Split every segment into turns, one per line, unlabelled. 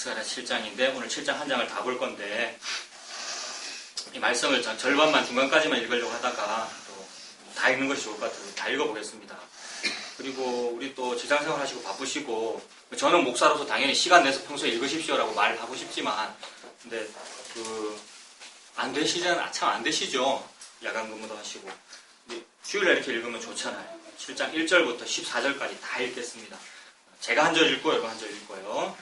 스가랴 7장인데 오늘 7장 한 장을 다 볼 건데 이 말씀을 절반만 중간까지만 읽으려고 하다가 또 다 읽는 것이 좋을 것 같아서 다 읽어보겠습니다. 그리고 우리 또 직장생활 하시고 바쁘시고 저는 목사로서 당연히 시간 내서 평소에 읽으십시오라고 말하고 싶지만 근데 안 되시잖아요. 참 안 되시죠. 야간 근무도 하시고 주일날 이렇게 읽으면 좋잖아요. 7장 1절부터 14절까지 다 읽겠습니다. 제가 한 절 읽고 여러분 한 절 읽고요.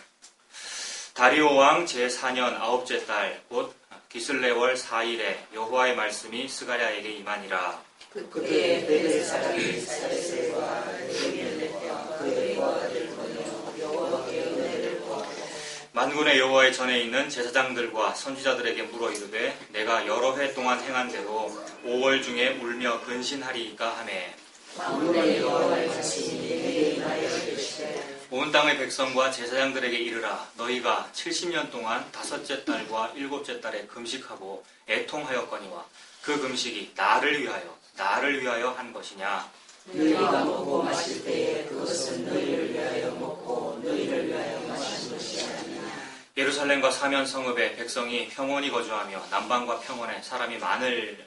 다리오 왕 제4년 9째 달 곧 기슬레월 4일에 여호와의 말씀이 스가랴에게 임하니라.
그때 베델 사람이 사르셀과 에벨렛과 그의 아들 보내어 여호와께 은혜를 구하고
만군의 여호와의 전에 있는 제사장들과 선지자들에게 물어 이르되 내가 여러 해 동안 행한 대로 5월 중에 울며 근신하리이까 하매
만군의 여호와의 말씀이 내게 임하여 이르시되
온 땅의 백성과 제사장들에게 이르라. 너희가 70년 동안 5째 달과 7째 달에 금식하고 애통하였거니와 그 금식이 나를 위하여 한 것이냐.
너희가 먹고 마실 때에 그것은 너희를 위하여 먹고 너희를 위하여 마신 것이 아니냐.
예루살렘과 사면 성읍에 백성이 평온히 거주하며 남방과 평원에 사람이 많을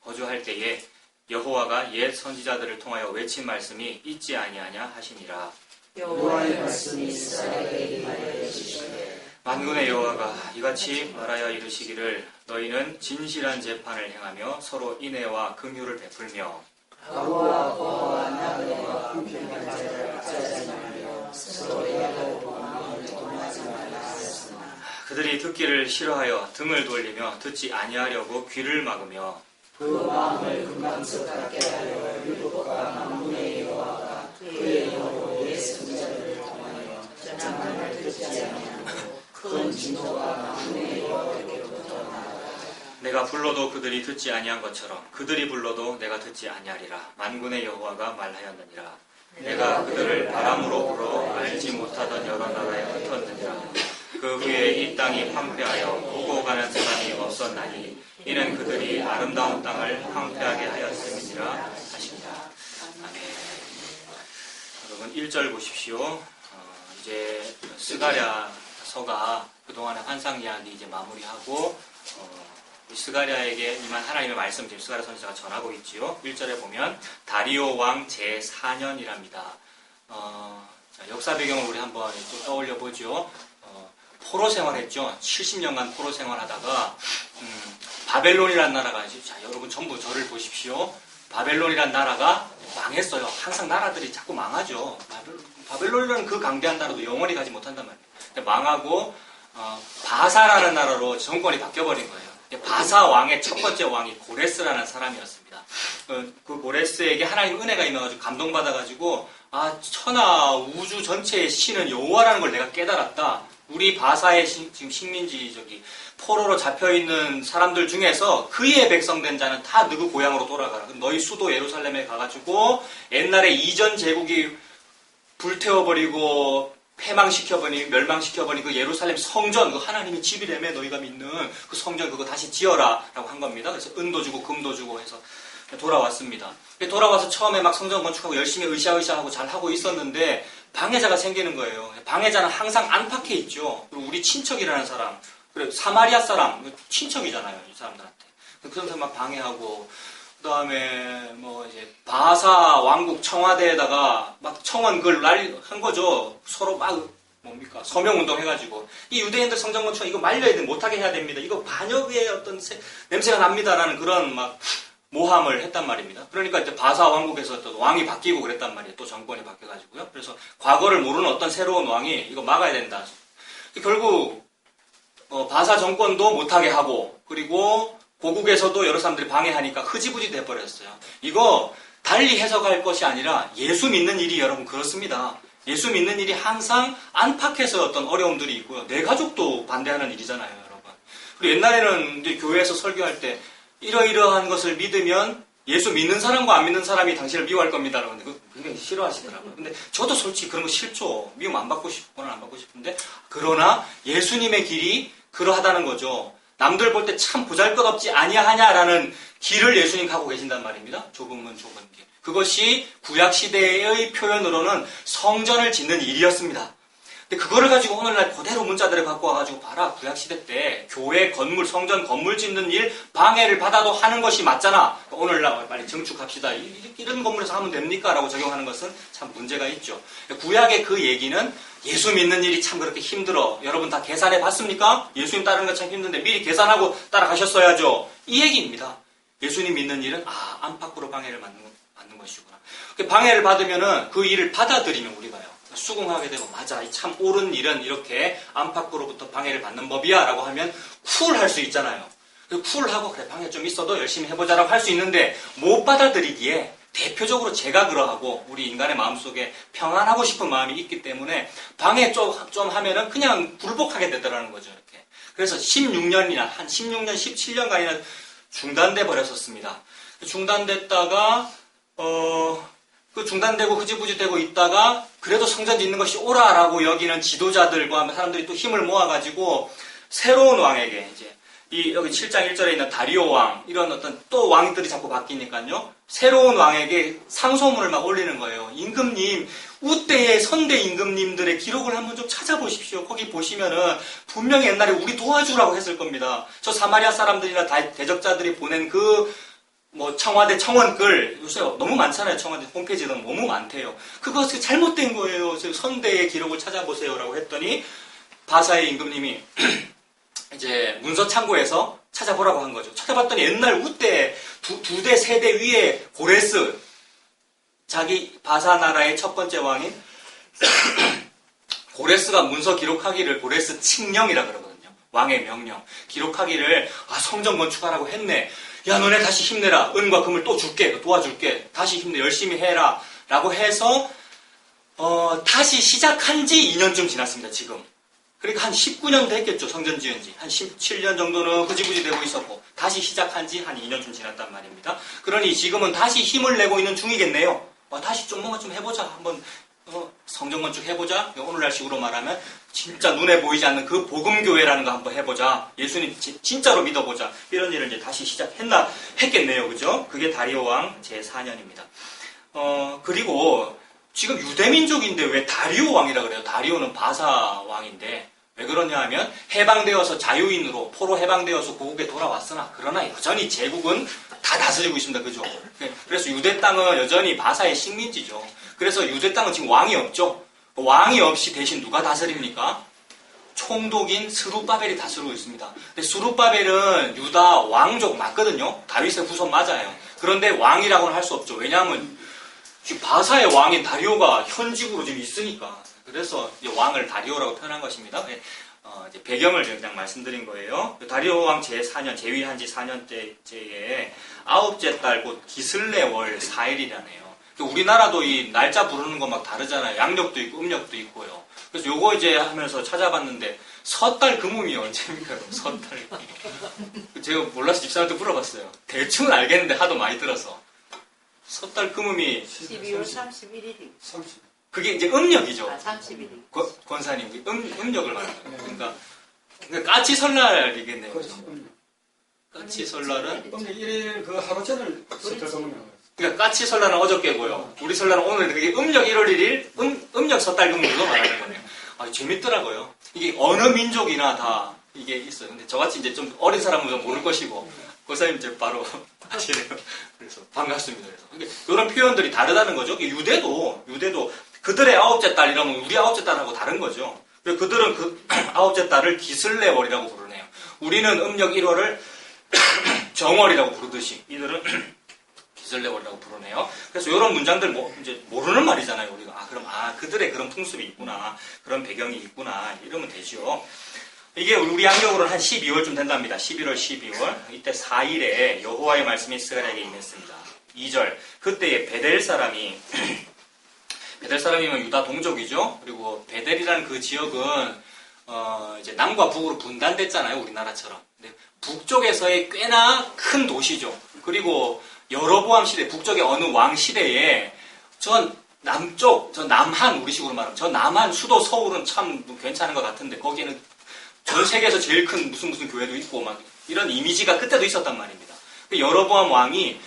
거주할 때에 여호와가 옛 선지자들을 통하여 외친 말씀이 있지 아니하냐 하시니라.
여호와의 말씀이 스가랴에게 임하여 이르시되
만군의 여호와가 이같이 말하여 이르시기를 너희는 진실한 재판을 행하며 서로 인애와 긍휼을 베풀며
가부와 고아와 나그네와 불평한 자를 악하지 말며 서로 애하고 마음을 동하지 말라 하였으나
그들이 듣기를 싫어하여 등을 돌리며 듣지 아니하려고 귀를 막으며
그 마음을 금방석하게 하여 율법과 만군의 여호와가 그의 영으로 옛 선지자들을 통하여 전한 말을 듣지 아니하고 큰 진노가 만군의 여호와께로부터 나아가
내가 불러도 그들이 듣지 아니한 것처럼 그들이 불러도 내가 듣지 아니하리라. 만군의 여호와가 말하였느니라. 내가 그들을 바람으로 불어 알지 못하던 여러 나라에 흩었느니라. 그 후에 이 땅이 황폐하여 오고 가는 사람이 없었나니 이는 그들이 아름다운 땅을 황폐하게 하였음이니라 하십니다. 아멘. 여러분 1절 보십시오. 이제 스가랴서가 그동안의 환상 이야기 이제 마무리하고 스가랴에게 임한 하나님의 말씀 지금 스가랴 선지자가 전하고 있지요. 1절에 보면 다리오 왕 제4년이랍니다. 역사 배경을 우리 한번 또 떠올려 보죠. 포로 생활했죠. 70년간 포로 생활하다가 바벨론이라는 나라가 자 여러분 전부 저를 보십시오. 바벨론이라는 나라가 망했어요. 항상 나라들이 자꾸 망하죠. 바벨론이라는 그 강대한 나라도 영원히 가지 못한단 말이에요. 망하고 바사라는 나라로 정권이 바뀌어버린 거예요. 바사 왕의 첫 번째 왕이 고레스라는 사람이었습니다. 그 고레스에게 하나님 은혜가 임해가지고 감동받아가지고 천하 우주 전체의 신은 여호와라는 걸 내가 깨달았다. 우리 바사의 지금 식민지 포로로 잡혀있는 사람들 중에서 그의 백성된 자는 다 너희 고향으로 돌아가라. 너희 수도 예루살렘에 가가지고 옛날에 이전 제국이 불태워버리고 멸망시켜버린 그 예루살렘 성전, 그 하나님의 집이라며 너희가 믿는 그 성전 그거 다시 지어라 라고 한 겁니다. 그래서 은도 주고 금도 주고 해서 돌아왔습니다. 돌아와서 처음에 막 성전 건축하고 열심히 으쌰으쌰하고 잘 하고 있었는데 방해자가 생기는 거예요. 방해자는 항상 안팎에 있죠. 그리고 우리 친척이라는 사람, 그리고 사마리아 사람, 친척이잖아요. 이 사람들한테. 그런 사람 막 방해하고 그 다음에 이제 바사 왕국 청와대에다가 막 청원 그걸 한 거죠. 서로 막 서명운동 해가지고 이 유대인들 성전 건축 이거 말려야 돼. 못하게 해야 됩니다. 이거 반역의 어떤 냄새가 납니다라는 그런 막 모함을 했단 말입니다. 그러니까 이제 바사 왕국에서 또 왕이 바뀌고 그랬단 말이에요. 또 정권이 바뀌어가지고요. 그래서 과거를 모르는 어떤 새로운 왕이 이거 막아야 된다. 결국 바사 정권도 못하게 하고 그리고 고국에서도 여러 사람들이 방해하니까 흐지부지 돼버렸어요. 이거 달리 해석할 것이 아니라 예수 믿는 일이 여러분 그렇습니다. 예수 믿는 일이 항상 안팎에서 어떤 어려움들이 있고요. 내 가족도 반대하는 일이잖아요, 여러분. 그리고 옛날에는 이제 교회에서 설교할 때 이러이러한 것을 믿으면 예수 믿는 사람과 안 믿는 사람이 당신을 미워할 겁니다. 그런데 그거 굉장히 싫어하시더라고요. 근데 저도 솔직히 그런 거 싫죠. 미움 안 받고 싶거나 안 받고 싶은데 그러나 예수님의 길이 그러하다는 거죠. 남들 볼 때 참 보잘것없지 아니하냐라는 길을 예수님 가고 계신단 말입니다. 좁은 문 좁은 길. 그것이 구약시대의 표현으로는 성전을 짓는 일이었습니다. 근데 그거를 가지고 오늘날 그대로 문자들을 갖고 와가지고 봐라. 구약시대 때 교회 건물, 성전 건물 짓는 일 방해를 받아도 하는 것이 맞잖아. 오늘날 빨리 증축합시다. 이런 건물에서 하면 됩니까? 라고 적용하는 것은 참 문제가 있죠. 구약의 그 얘기는 예수 믿는 일이 참 그렇게 힘들어. 여러분 다 계산해 봤습니까? 예수님 따르는 거 참 힘든데 미리 계산하고 따라가셨어야죠. 이 얘기입니다. 예수님 믿는 일은 안팎으로 방해를 받는 것이구나. 방해를 받으면은 그 일을 받아들이면 우리가요. 수긍하게 되고 맞아. 참 옳은 일은 이렇게 안팎으로부터 방해를 받는 법이야 라고 하면 쿨할 수 있잖아요. 쿨하고 그래 방해 좀 있어도 열심히 해보자라고 할 수 있는데 못 받아들이기에 대표적으로 제가 그러하고 우리 인간의 마음속에 평안하고 싶은 마음이 있기 때문에 방해 좀 하면은 그냥 굴복하게 되더라는 거죠. 이렇게. 그래서 16년이나 한 16년, 17년간이나 중단돼 버렸었습니다. 중단됐다가 그 중단되고 흐지부지 되고 있다가 그래도 성전 짓는 것이 옳아라고 여기는 지도자들과 사람들이 또 힘을 모아가지고 새로운 왕에게 이제 여기 7장 1절에 있는 다리오 왕 이런 어떤 또 왕들이 자꾸 바뀌니까요. 새로운 왕에게 상소문을 막 올리는 거예요. 임금님, 우때의 선대 임금님들의 기록을 한번 좀 찾아보십시오. 거기 보시면은 분명히 옛날에 우리 도와주라고 했을 겁니다. 저 사마리아 사람들이나 대적자들이 보낸 청와대 청원글 요새 너무 많잖아요. 청와대 홈페이지에 너무 많대요. 그거 잘못된 거예요. 선대의 기록을 찾아보세요라고 했더니 바사의 임금님이 이제 문서 창고에서 찾아보라고 한 거죠. 찾아봤더니 옛날 우때 두 대, 세 대 위에 고레스, 자기 바사 나라의 첫 번째 왕인 고레스가 문서 기록하기를 고레스 칙령이라 그러거든요. 왕의 명령. 기록하기를 성전 건축하라고 했네. 야 너네 다시 힘내라. 은과 금을 또 줄게. 도와줄게. 다시 힘내. 열심히 해라. 라고 해서 다시 시작한 지 2년쯤 지났습니다. 지금. 그러니까 한 19년 됐겠죠. 성전 지은 지. 한 17년 정도는 흐지부지 되고 있었고 다시 시작한 지 한 2년쯤 지났단 말입니다. 그러니 지금은 다시 힘을 내고 있는 중이겠네요. 다시 좀 뭔가 좀 해보자. 한번 성전 건축 해보자. 오늘날 식으로 말하면 진짜 눈에 보이지 않는 그 복음교회라는 거 한번 해보자. 예수님 진짜로 믿어보자. 이런 일을 이제 다시 했겠네요. 그죠? 그게 다리오 왕 제4년입니다. 그리고 지금 유대민족인데 왜 다리오 왕이라 그래요? 다리오는 바사 왕인데 왜 그러냐 하면 해방되어서 자유인으로 포로 해방되어서 고국에 돌아왔으나 그러나 여전히 제국은 다 다스리고 있습니다. 그죠? 그래서 유대 땅은 여전히 바사의 식민지죠. 그래서 유대 땅은 지금 왕이 없죠. 왕이 없이 대신 누가 다스립니까? 총독인 스룹바벨이 다스리고 있습니다. 근데 스룹바벨은 유다 왕족 맞거든요. 다윗의 후손 맞아요. 그런데 왕이라고는 할 수 없죠. 왜냐하면 지금 바사의 왕인 다리오가 현직으로 지금 있으니까. 그래서 이제 왕을 다리오라고 표현한 것입니다. 이제 배경을 그냥 말씀드린 거예요. 다리오 왕 제4년, 재위한 지 4년째에 아홉째 달 곧 기슬레월 4일이라네요. 우리나라도 이 날짜 부르는 거 막 다르잖아요. 양력도 있고 음력도 있고요. 그래서 요거 이제 하면서 찾아봤는데 섣달 금음이 언제입니까? 섣달 금음. 제가 몰라서 집사람한테 물어봤어요. 대충은 알겠는데 하도 많이 들어서. 섣달 금음이
12월 31일이.
그게 이제 음력이죠.
31일.
권사님, 음력을 말하는 거예요. 그러니까 까치 설날이겠네요. 까치 설날은
음력 1일 그 하루 전을 섣달 금음이라고.
그러니까 까치 설날은 어저께고요. 우리 설날은 오늘 그게 음력 1월 1일 음력 섣달 금음으로 말하는 거네요. 재밌더라고요. 이게 어느 민족이나 다 이게 있어요. 근데 저같이 이제 좀 어린 사람은 좀 모를 것이고 권사님 이제 바로 아시네요. 그래서 반갑습니다. 그래서 이런 표현들이 다르다는 거죠. 유대도 그들의 아홉째 달 이러면 우리 아홉째 달하고 다른 거죠. 그들은 그 아홉째 달을 기슬레월이라고 부르네요. 우리는 음력 1월을 정월이라고 부르듯이 이들은 기슬레월이라고 부르네요. 그래서 이런 문장들 이제 모르는 말이잖아요. 우리가 그럼 그들의 그런 풍습이 있구나, 그런 배경이 있구나 이러면 되죠. 이게 우리 양력으로는 한 12월쯤 된답니다. 11월, 12월. 이때 4일에 여호와의 말씀이 스가랴에게 임했습니다. 2절. 그때에 베델 사람이 베델 사람이면 유다 동족이죠. 그리고 베델이라는 그 지역은 이제 남과 북으로 분단됐잖아요. 우리나라처럼. 근데 북쪽에서의 꽤나 큰 도시죠. 그리고 여로보암 시대, 북쪽의 어느 왕 시대에 전 남한, 우리식으로 말하면 저 남한 수도 서울은 참 괜찮은 것 같은데 거기에는 전 세계에서 제일 큰 무슨 교회도 있고 막 이런 이미지가 그때도 있었단 말입니다. 여로보암 왕이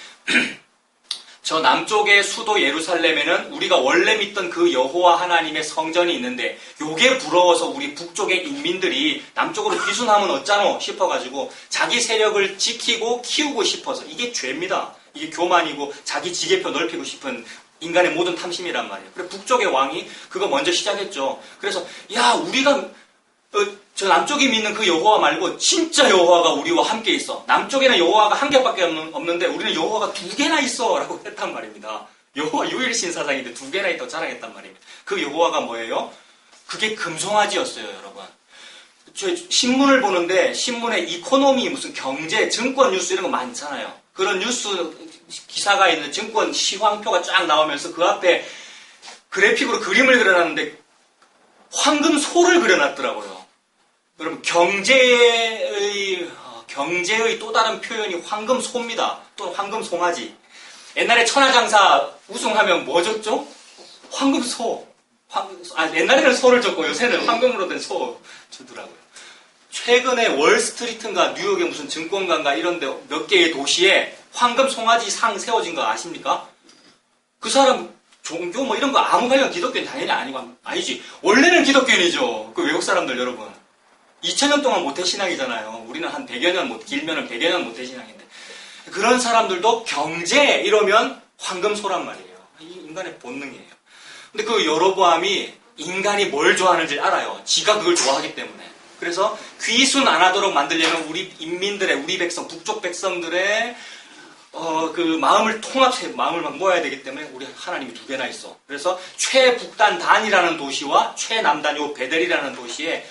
저 남쪽의 수도 예루살렘에는 우리가 원래 믿던 그 여호와 하나님의 성전이 있는데 요게 부러워서 우리 북쪽의 인민들이 남쪽으로 귀순하면 어쩌노 싶어가지고 자기 세력을 지키고 키우고 싶어서 이게 죄입니다. 이게 교만이고 자기 지게표 넓히고 싶은 인간의 모든 탐심이란 말이에요. 그래서 북쪽의 왕이 그거 먼저 시작했죠. 그래서 야 우리가 저 남쪽이 믿는 그 여호와 말고 진짜 여호와가 우리와 함께 있어. 남쪽에는 여호와가 한 개밖에 없는데 우리는 여호와가 두 개나 있어 라고 했단 말입니다. 여호와 유일신 사상인데 두 개나 있다고 자랑했단 말입니다. 그 여호와가 뭐예요? 그게 금송아지였어요, 여러분. 저 신문을 보는데 신문에 이코노미 무슨 경제, 증권 뉴스 이런 거 많잖아요. 그런 뉴스 기사가 있는 증권 시황표가 쫙 나오면서 그 앞에 그래픽으로 그림을 그려놨는데 황금소를 그려놨더라고요. 여러분 경제의 또 다른 표현이 황금소입니다. 또는 황금송아지. 옛날에 천하장사 우승하면 뭐 줬죠? 황금소. 옛날에는 소를 줬고 요새는 황금으로 된 소 주더라고요. 최근에 월스트리트인가 뉴욕의 무슨 증권가인가 이런 데 몇 개의 도시에 황금송아지 상 세워진 거 아십니까? 그 사람 종교 뭐 이런 거 아무 관련 기독교는 당연히 아니지. 원래는 기독교인이죠. 그 외국 사람들 여러분. 2000년 동안 모태신앙이잖아요. 우리는 한 100여 년, 길면은 100여 년 모태신앙인데. 그런 사람들도 경제 이러면 황금소란 말이에요. 이 인간의 본능이에요. 근데 그 여로보암이 인간이 뭘 좋아하는지 알아요. 지가 그걸 좋아하기 때문에. 그래서 귀순 안 하도록 만들려면 우리 인민들의, 우리 백성, 북쪽 백성들의 그 마음을 막 모아야 되기 때문에 우리 하나님이 두 개나 있어. 그래서 최북단 단이라는 도시와 최남단 요 베델이라는 도시에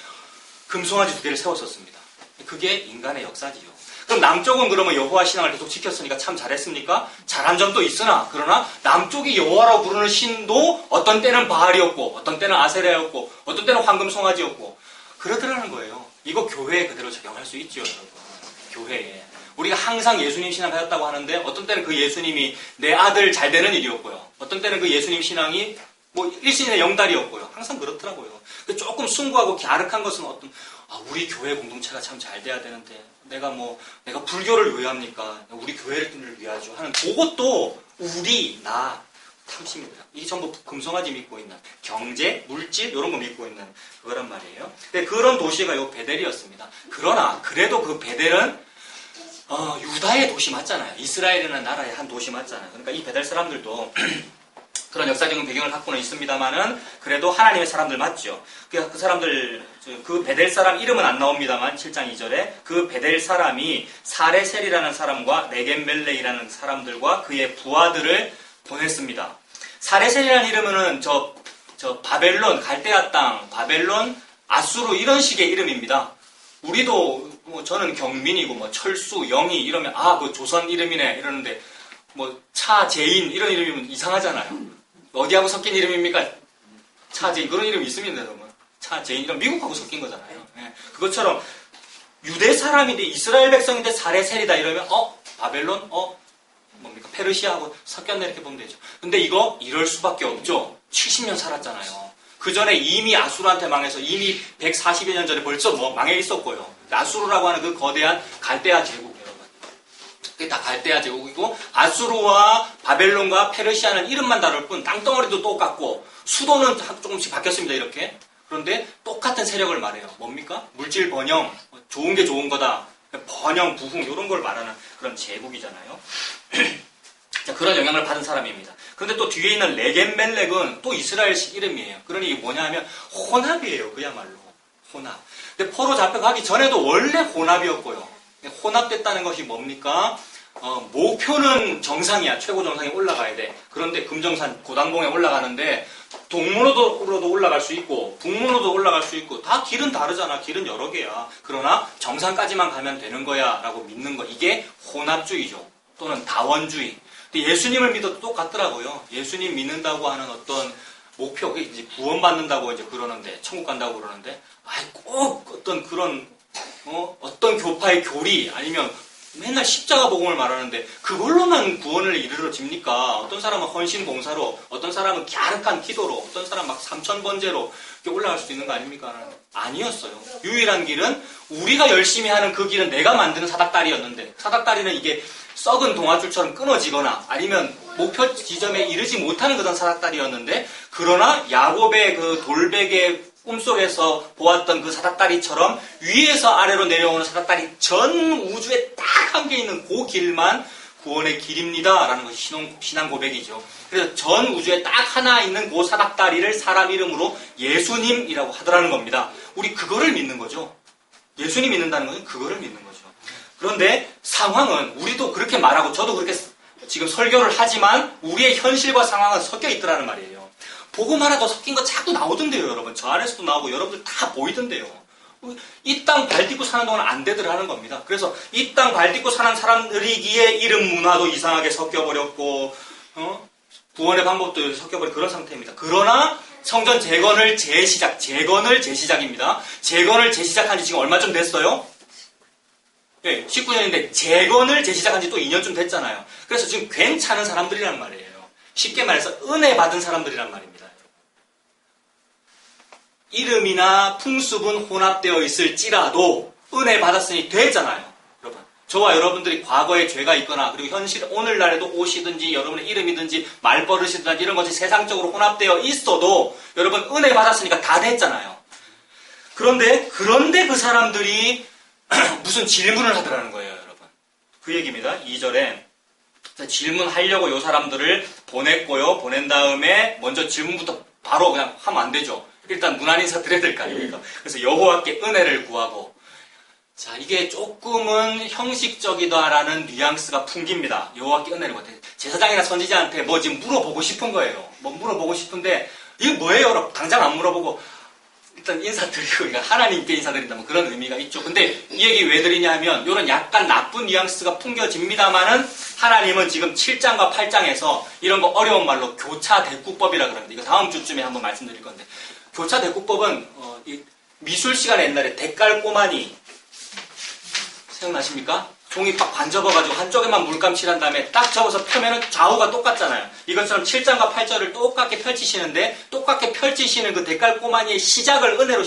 금송아지 두 개를 세웠었습니다. 그게 인간의 역사지요. 그럼 남쪽은 그러면 여호와 신앙을 계속 지켰으니까 참 잘했습니까? 잘한 점도 있으나 그러나 남쪽이 여호와라고 부르는 신도 어떤 때는 바알이었고 어떤 때는 아세라였고 어떤 때는 황금송아지였고 그러더라는 거예요. 이거 교회에 그대로 적용할 수 있죠, 여러분. 교회에. 우리가 항상 예수님 신앙 가졌다고 하는데 어떤 때는 그 예수님이 내 아들 잘 되는 일이었고요. 어떤 때는 그 예수님 신앙이 뭐 일신의 영달이었고요. 항상 그렇더라고요. 조금 숭고하고 갸륵한 것은 우리 교회 공동체가 참 잘 돼야 되는데 내가 불교를 왜 합니까? 우리 교회를 위하죠 하는 그것도 나 탐심입니다. 이게 전부 금송아지 믿고 있는 경제, 물질 이런 거 믿고 있는 그거란 말이에요. 근데 그런 도시가 요 베델이었습니다. 그러나 그래도 그 베델은 유다의 도시 맞잖아요. 이스라엘이라는 나라의 한 도시 맞잖아요. 그러니까 이 베델 사람들도 그런 역사적인 배경을 갖고는 있습니다만은 그래도 하나님의 사람들 맞죠. 그 사람들 그 베델 사람 이름은 안 나옵니다만 7장 2절에 그 베델 사람이 사레셀이라는 사람과 네겐멜레이라는 사람들과 그의 부하들을 보냈습니다. 사레셀이라는 이름은 저 바벨론, 갈대아 땅, 바벨론, 아수르 이런 식의 이름입니다. 우리도 저는 경민이고 철수, 영희 이러면 그 조선 이름이네 이러는데 차재인 이런 이름이면 이상하잖아요. 어디하고 섞인 이름입니까? 차재인 그런 이름이 있습니다, 여러분. 차재인 이런 미국하고 섞인 거잖아요. 네. 그것처럼 유대 사람인데 이스라엘 백성인데 사레셀이다 이러면 바벨론 뭡니까? 페르시아하고 섞였네 이렇게 보면 되죠. 근데 이거 이럴 수밖에 없죠. 70년 살았잖아요. 그 전에 이미 아수르한테 망해서 이미 140여 년 전에 벌써 망해 있었고요. 아수르라고 하는 그 거대한 갈대아 제국 여러분. 그게 다 갈대아 제국이고 아수르와 바벨론과 페르시아는 이름만 다를 뿐 땅덩어리도 똑같고 수도는 조금씩 바뀌었습니다. 이렇게. 그런데 똑같은 세력을 말해요. 뭡니까? 물질 번영, 좋은 게 좋은 거다. 번영, 부흥 이런 걸 말하는 그런 제국이잖아요. 자, 그런 영향을 받은 사람입니다. 그런데 또 뒤에 있는 레겐멜렉은 또 이스라엘식 이름이에요. 그러니 이게 뭐냐 하면 혼합이에요. 그야말로. 혼합. 근데 포로 잡혀가기 전에도 원래 혼합이었고요. 혼합됐다는 것이 뭡니까? 목표는 정상이야. 최고 정상에 올라가야 돼. 그런데 금정산 고당봉에 올라가는데 동문호도로도 올라갈 수 있고 북문호도 올라갈 수 있고 다 길은 다르잖아. 길은 여러 개야. 그러나 정상까지만 가면 되는 거야 라고 믿는 거. 이게 혼합주의죠. 또는 다원주의. 근데 예수님을 믿어도 똑같더라고요. 예수님 믿는다고 하는 어떤 목표, 이제 구원받는다고 이제 그러는데, 천국 간다고 그러는데, 꼭 어떤 그런, 어떤 교파의 교리, 아니면 맨날 십자가 복음을 말하는데, 그걸로만 구원을 이르러집니까? 어떤 사람은 헌신봉사로, 어떤 사람은 갸륵한 기도로, 어떤 사람은 막 3000번제로 이렇게 올라갈 수도 있는 거 아닙니까? 아니었어요. 유일한 길은, 우리가 열심히 하는 그 길은 내가 만드는 사닥다리였는데, 사닥다리는 이게 썩은 동아줄처럼 끊어지거나, 아니면 목표 지점에 이르지 못하는 그런 사닥다리였는데, 그러나 야곱의 그 돌베개 꿈속에서 보았던 그 사닥다리처럼 위에서 아래로 내려오는 사닥다리 전 우주에 딱 한 개 있는 그 길만 구원의 길입니다 라는 것이 신앙 고백이죠. 그래서 전 우주에 딱 하나 있는 그 사닥다리를 사람 이름으로 예수님이라고 하더라는 겁니다. 우리 그거를 믿는 거죠. 예수님 믿는다는 것은 그거를 믿는 거죠. 그런데 상황은 우리도 그렇게 말하고 저도 그렇게 지금 설교를 하지만 우리의 현실과 상황은 섞여 있더라는 말이에요. 복음 하나도 섞인 거 자꾸 나오던데요, 여러분. 저 안에서도 나오고 여러분들 다 보이던데요. 이 땅 발딛고 사는 동안 안 되더라는 겁니다. 그래서 이 땅 발딛고 사는 사람들이기에 이름 문화도 이상하게 섞여버렸고, 구원의 방법도 섞여버린 그런 상태입니다. 그러나 성전 재건을 재시작입니다. 재건을 재시작한 지 지금 얼마쯤 됐어요? 네, 19년인데 재건을 재시작한 지 또 2년쯤 됐잖아요. 그래서 지금 괜찮은 사람들이란 말이에요. 쉽게 말해서 은혜 받은 사람들이란 말입니다. 이름이나 풍습은 혼합되어 있을지라도 은혜 받았으니 되잖아요. 여러분, 저와 여러분들이 과거에 죄가 있거나 그리고 현실 오늘날에도 옷이든지 여러분의 이름이든지 말버릇이든지 이런 것이 세상적으로 혼합되어 있어도 여러분 은혜 받았으니까 다 됐잖아요. 그런데 그 사람들이 무슨 질문을 하더라는 거예요, 여러분. 그 얘기입니다. 2절에 질문하려고 요 사람들을 보냈고요. 보낸 다음에 먼저 질문부터 바로 그냥 하면 안 되죠. 일단 문안 인사 드려야 될 거 아닙니까? 그래서 여호와께 은혜를 구하고, 자, 이게 조금은 형식적이다라는 뉘앙스가 풍깁니다. 여호와께 은혜를 구하고 제사장이나 선지자한테 뭐 지금 물어보고 싶은 거예요. 뭐 물어보고 싶은데 이게 뭐예요? 당장 안 물어보고 일단 인사드리고, 그러니까 하나님께 인사드린다, 뭐 그런 의미가 있죠. 근데 이 얘기 왜 드리냐 하면, 이런 약간 나쁜 뉘앙스가 풍겨집니다만은, 하나님은 지금 7장과 8장에서 이런 거 어려운 말로 교차 대꾸법이라 그럽니다. 이거 다음 주쯤에 한번 말씀드릴 건데, 교차 대꾸법은, 미술 시간에 옛날에 대깔꼬마니, 생각나십니까? 종이 팍 반접어가지고 한쪽에만 물감 칠한 다음에 딱 접어서 펴면은 좌우가 똑같잖아요. 이것처럼 7장과 8절을 똑같게 펼치시는데, 똑같게 펼치시는 그 대깔꼬마니의 시작을 은혜로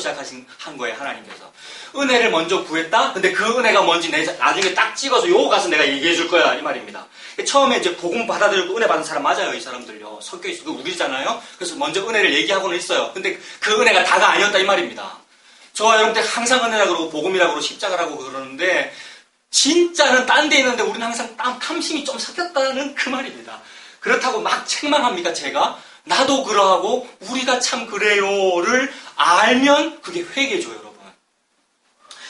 한 거예요, 하나님께서. 은혜를 먼저 구했다? 근데 그 은혜가 뭔지 나중에 딱 찍어서 요거 가서 내가 얘기해 줄 거야, 이 말입니다. 처음에 이제 복음 받아들이고 은혜 받은 사람 맞아요, 이 사람들요. 섞여 있어. 그 우리잖아요? 그래서 먼저 은혜를 얘기하고는 있어요. 근데 그 은혜가 다가 아니었다, 이 말입니다. 저와 여러분들 항상 은혜라 그러고 복음이라 그러고 십자가라고 그러는데, 진짜는 딴 데 있는데 우리는 항상 탐심이 좀 섞였다는 그 말입니다. 그렇다고 막 책망합니까, 제가? 나도 그러하고 우리가 참 그래요를 알면 그게 회개죠, 여러분.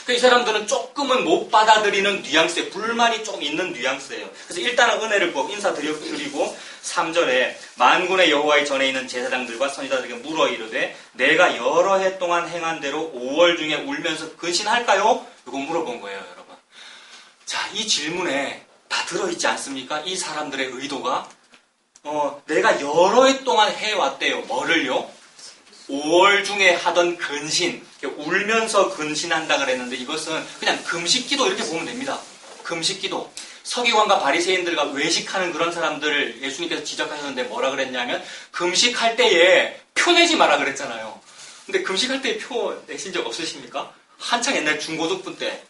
이 사람들은 조금은 못 받아들이는 뉘앙스에 불만이 좀 있는 뉘앙스예요. 그래서 일단은 은혜를 구하고 인사드리고 3절에 만군의 여호와의 전에 있는 제사장들과 선지자들에게 물어 이르되 내가 여러 해 동안 행한 대로 5월 중에 울면서 근신할까요? 이거 물어본 거예요, 여러분. 자, 이 질문에 다 들어있지 않습니까? 이 사람들의 의도가 내가 여러 해 동안 해왔대요. 뭐를요? 5월 중에 하던 근신, 울면서 근신한다 그랬는데 이것은 그냥 금식기도 이렇게 보면 됩니다. 금식기도. 서기관과 바리새인들과 외식하는 그런 사람들을 예수님께서 지적하셨는데 뭐라 그랬냐면 금식할 때에 표 내지 마라 그랬잖아요. 근데 금식할 때에 표 내신 적 없으십니까? 한창 옛날 중고등부 때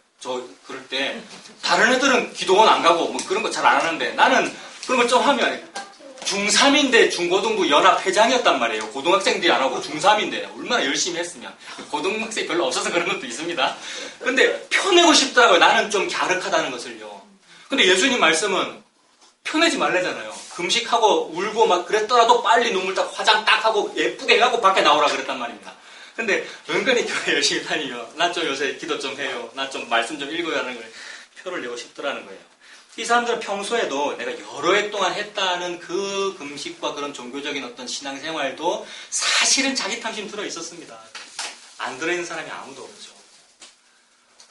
그럴 때 다른 애들은 기도원 안 가고 뭐 그런 거 잘 안 하는데 나는 그런 거 좀 하면 중3인데 중고등부 연합 회장이었단 말이에요. 고등학생들이 안 하고 중3인데 얼마나 열심히 했으면. 고등학생이 별로 없어서 그런 것도 있습니다. 근데 표 내고 싶더라고요. 나는 좀 갸륵하다는 것을요. 근데 예수님 말씀은 표 내지 말래잖아요. 금식하고 울고 막 그랬더라도 빨리 눈물 딱 화장 딱 하고 예쁘게 해갖고 밖에 나오라 그랬단 말입니다. 근데 은근히 교회 열심히 다니며 나 좀 요새 기도 좀 해요. 나 좀 말씀 좀 읽어야 하는 걸 표를 내고 싶더라는 거예요. 이 사람들은 평소에도 내가 여러 해 동안 했다는 그 금식과 그런 종교적인 어떤 신앙생활도 사실은 자기 탐심 들어 있었습니다. 안 들어있는 사람이 아무도 없죠.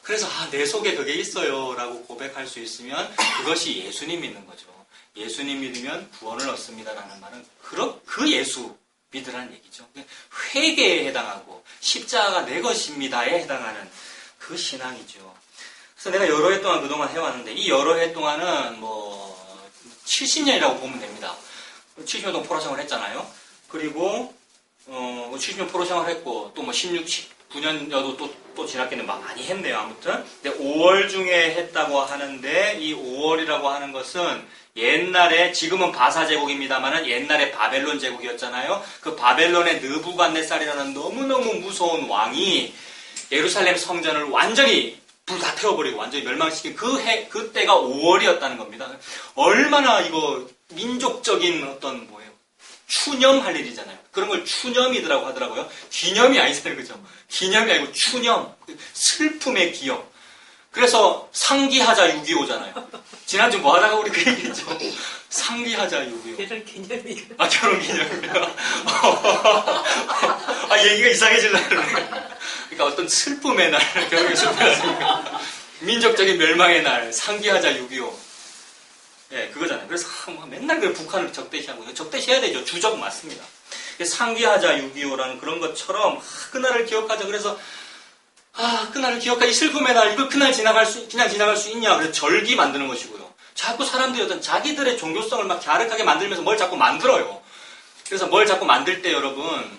그래서 내 속에 그게 있어요 라고 고백할 수 있으면 그것이 예수님 믿는 거죠. 예수님 믿으면 구원을 얻습니다라는 말은 그 예수 믿으라는 얘기죠. 회개에 해당하고 십자가가 내 것입니다에 해당하는 그 신앙이죠. 그래서 내가 여러 해 동안 그동안 해왔는데 이 여러 해 동안은 70년이라고 보면 됩니다. 70년 동안 포로생활을 했잖아요. 그리고 70년 포로생활을 했고 또 16, 19년여도 또 지났겠네. 막 많이 했네요. 아무튼. 근데 5월 중에 했다고 하는데 이 5월이라고 하는 것은 옛날에 지금은 바사 제국입니다만은 옛날에 바벨론 제국이었잖아요. 그 바벨론의 느부갓네살이라는 너무너무 무서운 왕이 예루살렘 성전을 완전히 불 다 태워버리고 완전히 멸망시킨 그때가 5월이었다는 겁니다. 얼마나 이거 민족적인 어떤 뭐예요? 추념할 일이잖아요. 그런 걸 추념이라고 하더라고요. 기념이 아니잖아요. 그죠? 기념이 아니고 추념. 슬픔의 기억. 그래서 상기하자 6.25잖아요. 지난주 뭐 하다가 우리 그 얘기했죠. 상기하자 6.25.
결혼 기념일.
아, 결혼 기념이요? 아, 얘기가 이상해지려고 그러네. 그러니까 어떤 슬픔의 날, 결혼이 슬프였으니까. 민족적인 멸망의 날, 상기하자 6.25. 예, 그거잖아요. 그래서 맨날 그 북한을 적대시하고, 적대시해야 되죠. 주적 맞습니다. 상기하자 6.25라는 그런 것처럼, 그날을 기억하자. 그래서, 그날을 기억하자. 이 슬픔의 날, 이걸 그냥 지나갈 수 있냐. 그래서 절기 만드는 것이고요. 자꾸 사람들이 어떤 자기들의 종교성을 막 갸륵하게 만들면서 뭘 자꾸 만들어요. 그래서 뭘 자꾸 만들 때 여러분,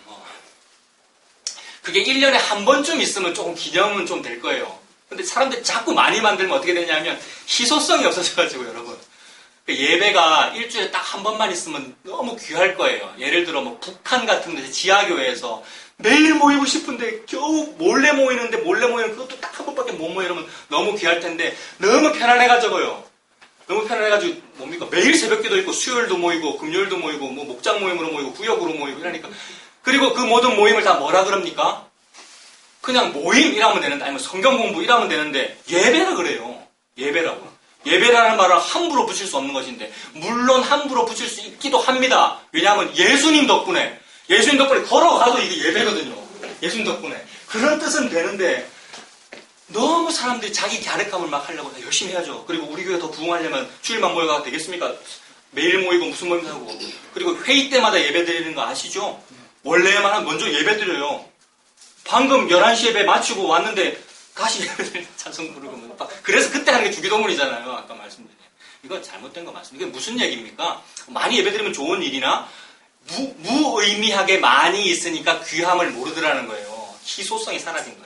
그게 1년에 한 번쯤 있으면 조금 기념은 좀 될 거예요. 근데 사람들이 자꾸 많이 만들면 어떻게 되냐면 희소성이 없어져가지고 여러분. 예배가 일주일에 딱 한 번만 있으면 너무 귀할 거예요. 예를 들어 뭐 북한 같은 데서 지하교회에서 매일 모이고 싶은데 겨우 몰래 모이는데 몰래 모이는 그것도 딱 한 번밖에 못 모여 이러면 너무 귀할 텐데 너무 편안해가지고요. 너무 편안해가지고 뭡니까? 매일 새벽기도 있고 수요일도 모이고 금요일도 모이고 뭐 목장 모임으로 모이고 구역으로 모이고 이러니까 그리고 그 모든 모임을 다 뭐라 그럽니까? 그냥 모임이라면 되는데 아니면 성경 공부 이라면 되는데 예배라 그래요. 예배라고. 예배라는 말을 함부로 붙일 수 없는 것인데 물론 함부로 붙일 수 있기도 합니다. 왜냐하면 예수님 덕분에 걸어가도 이게 예배거든요. 예수님 덕분에. 그런 뜻은 되는데 너무 사람들이 자기 갸륵함을 막 하려고 열심히 해야죠. 그리고 우리 교회 더 부흥하려면 주일만 모여가 되겠습니까? 매일 모이고 무슨 모임 하고 그리고 회의 때마다 예배 드리는 거 아시죠? 원래만 하면 먼저 예배 드려요. 방금 11시 예배 마치고 왔는데 다시 예배 드리는 찬송 부르고 그래서 그때 하는 게 주기도문이잖아요. 아까 말씀드린. 이건 잘못된 거 맞습니다. 이게 무슨 얘기입니까? 많이 예배 드리면 좋은 일이나 무의미하게 많이 있으니까 귀함을 모르더라는 거예요. 희소성이 사라진 거예요.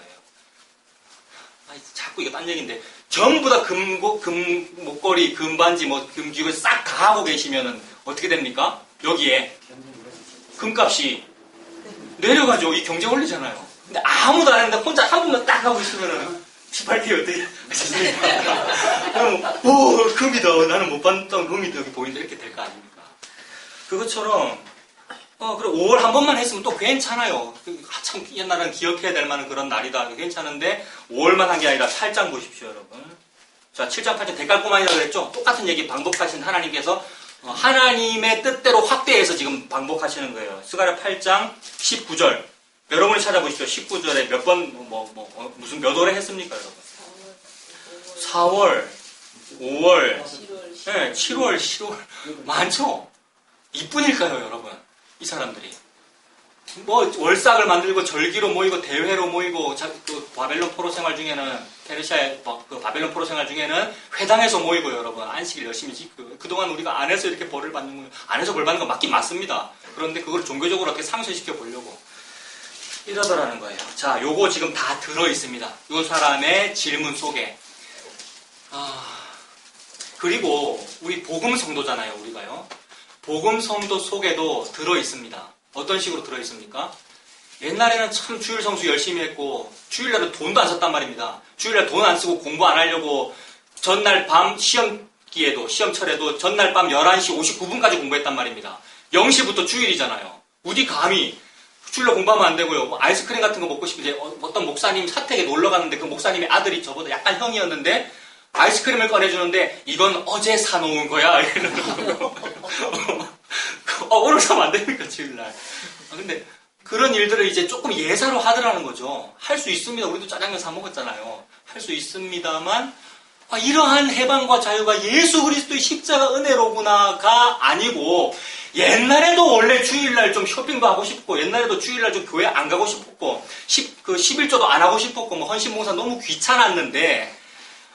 자꾸 이게 딴 얘기인데 전부 다 금 목걸이, 금반지, 금귀고 싹 다 하고 계시면은 어떻게 됩니까? 여기에 금값이 내려가죠. 이 경제 원리잖아요. 근데 아무도 안 했는데 혼자 한 분만 딱 하고 있으면은 18K 어떻게 하셨습니까? 그럼 금이다. 나는 못 봤던 금이 여기 보인다. 이렇게 될 거 아닙니까? 그것처럼 그래 5월 한 번만 했으면 또 괜찮아요. 참 옛날에는 기억해야 될 만한 그런 날이다. 괜찮은데 5월만 한 게 아니라 8장 보십시오, 여러분. 자, 7장 8장 대깔꼬만이라고 그랬죠? 똑같은 얘기 반복하신 하나님께서 하나님의 뜻대로 확대해서 지금 반복하시는 거예요. 스가랴 8장 19절. 여러분이 찾아보십시오. 19절에 몇 번, 무슨 몇 월에 했습니까, 여러분? 4월, 5월, 7월, 10월. 많죠? 이뿐일까요, 여러분? 이 사람들이. 월삭을 만들고 절기로 모이고 대회로 모이고 그 바벨론 포로 생활 중에는 페르시아의 그 바벨론 포로 생활 중에는 회당에서 모이고 여러분 안식일 열심히 지키고 그동안 우리가 안에서 이렇게 벌을 받는 거 안에서 벌 받는 거 맞긴 맞습니다. 그런데 그걸 종교적으로 어떻게 상쇄시켜 보려고 이러더라는 거예요. 자, 요거 지금 다 들어 있습니다. 요 사람의 질문 속에. 그리고 우리 복음 성도잖아요, 우리가요. 복음 성도 속에도 들어 있습니다. 어떤 식으로 들어 있습니까? 옛날에는 참 주일 성수 열심히 했고 주일날은 돈도 안 썼단 말입니다. 주일날 돈 안 쓰고 공부 안 하려고 전날 밤 시험기에도 시험철에도 전날 밤 11시 59분까지 공부했단 말입니다. 0시부터 주일이잖아요. 우리 감히 주일날 공부하면 안 되고요. 뭐 아이스크림 같은 거 먹고 싶은데 어떤 목사님 사택에 놀러 갔는데 그 목사님의 아들이 저보다 약간 형이었는데 아이스크림을 꺼내주는데 이건 어제 사놓은 거야. 이러는 거예요. 오늘 사면 안 됩니까, 주일날. 근데 그런 일들을 이제 조금 예사로 하더라는 거죠. 할 수 있습니다. 우리도 짜장면 사 먹었잖아요. 할 수 있습니다만 이러한 해방과 자유가 예수 그리스도의 십자가 은혜로구나가 아니고 옛날에도 원래 주일날 좀 쇼핑도 하고 싶고 옛날에도 주일날 좀 교회 안 가고 싶었고 11조도 안 하고 싶었고 헌신봉사 너무 귀찮았는데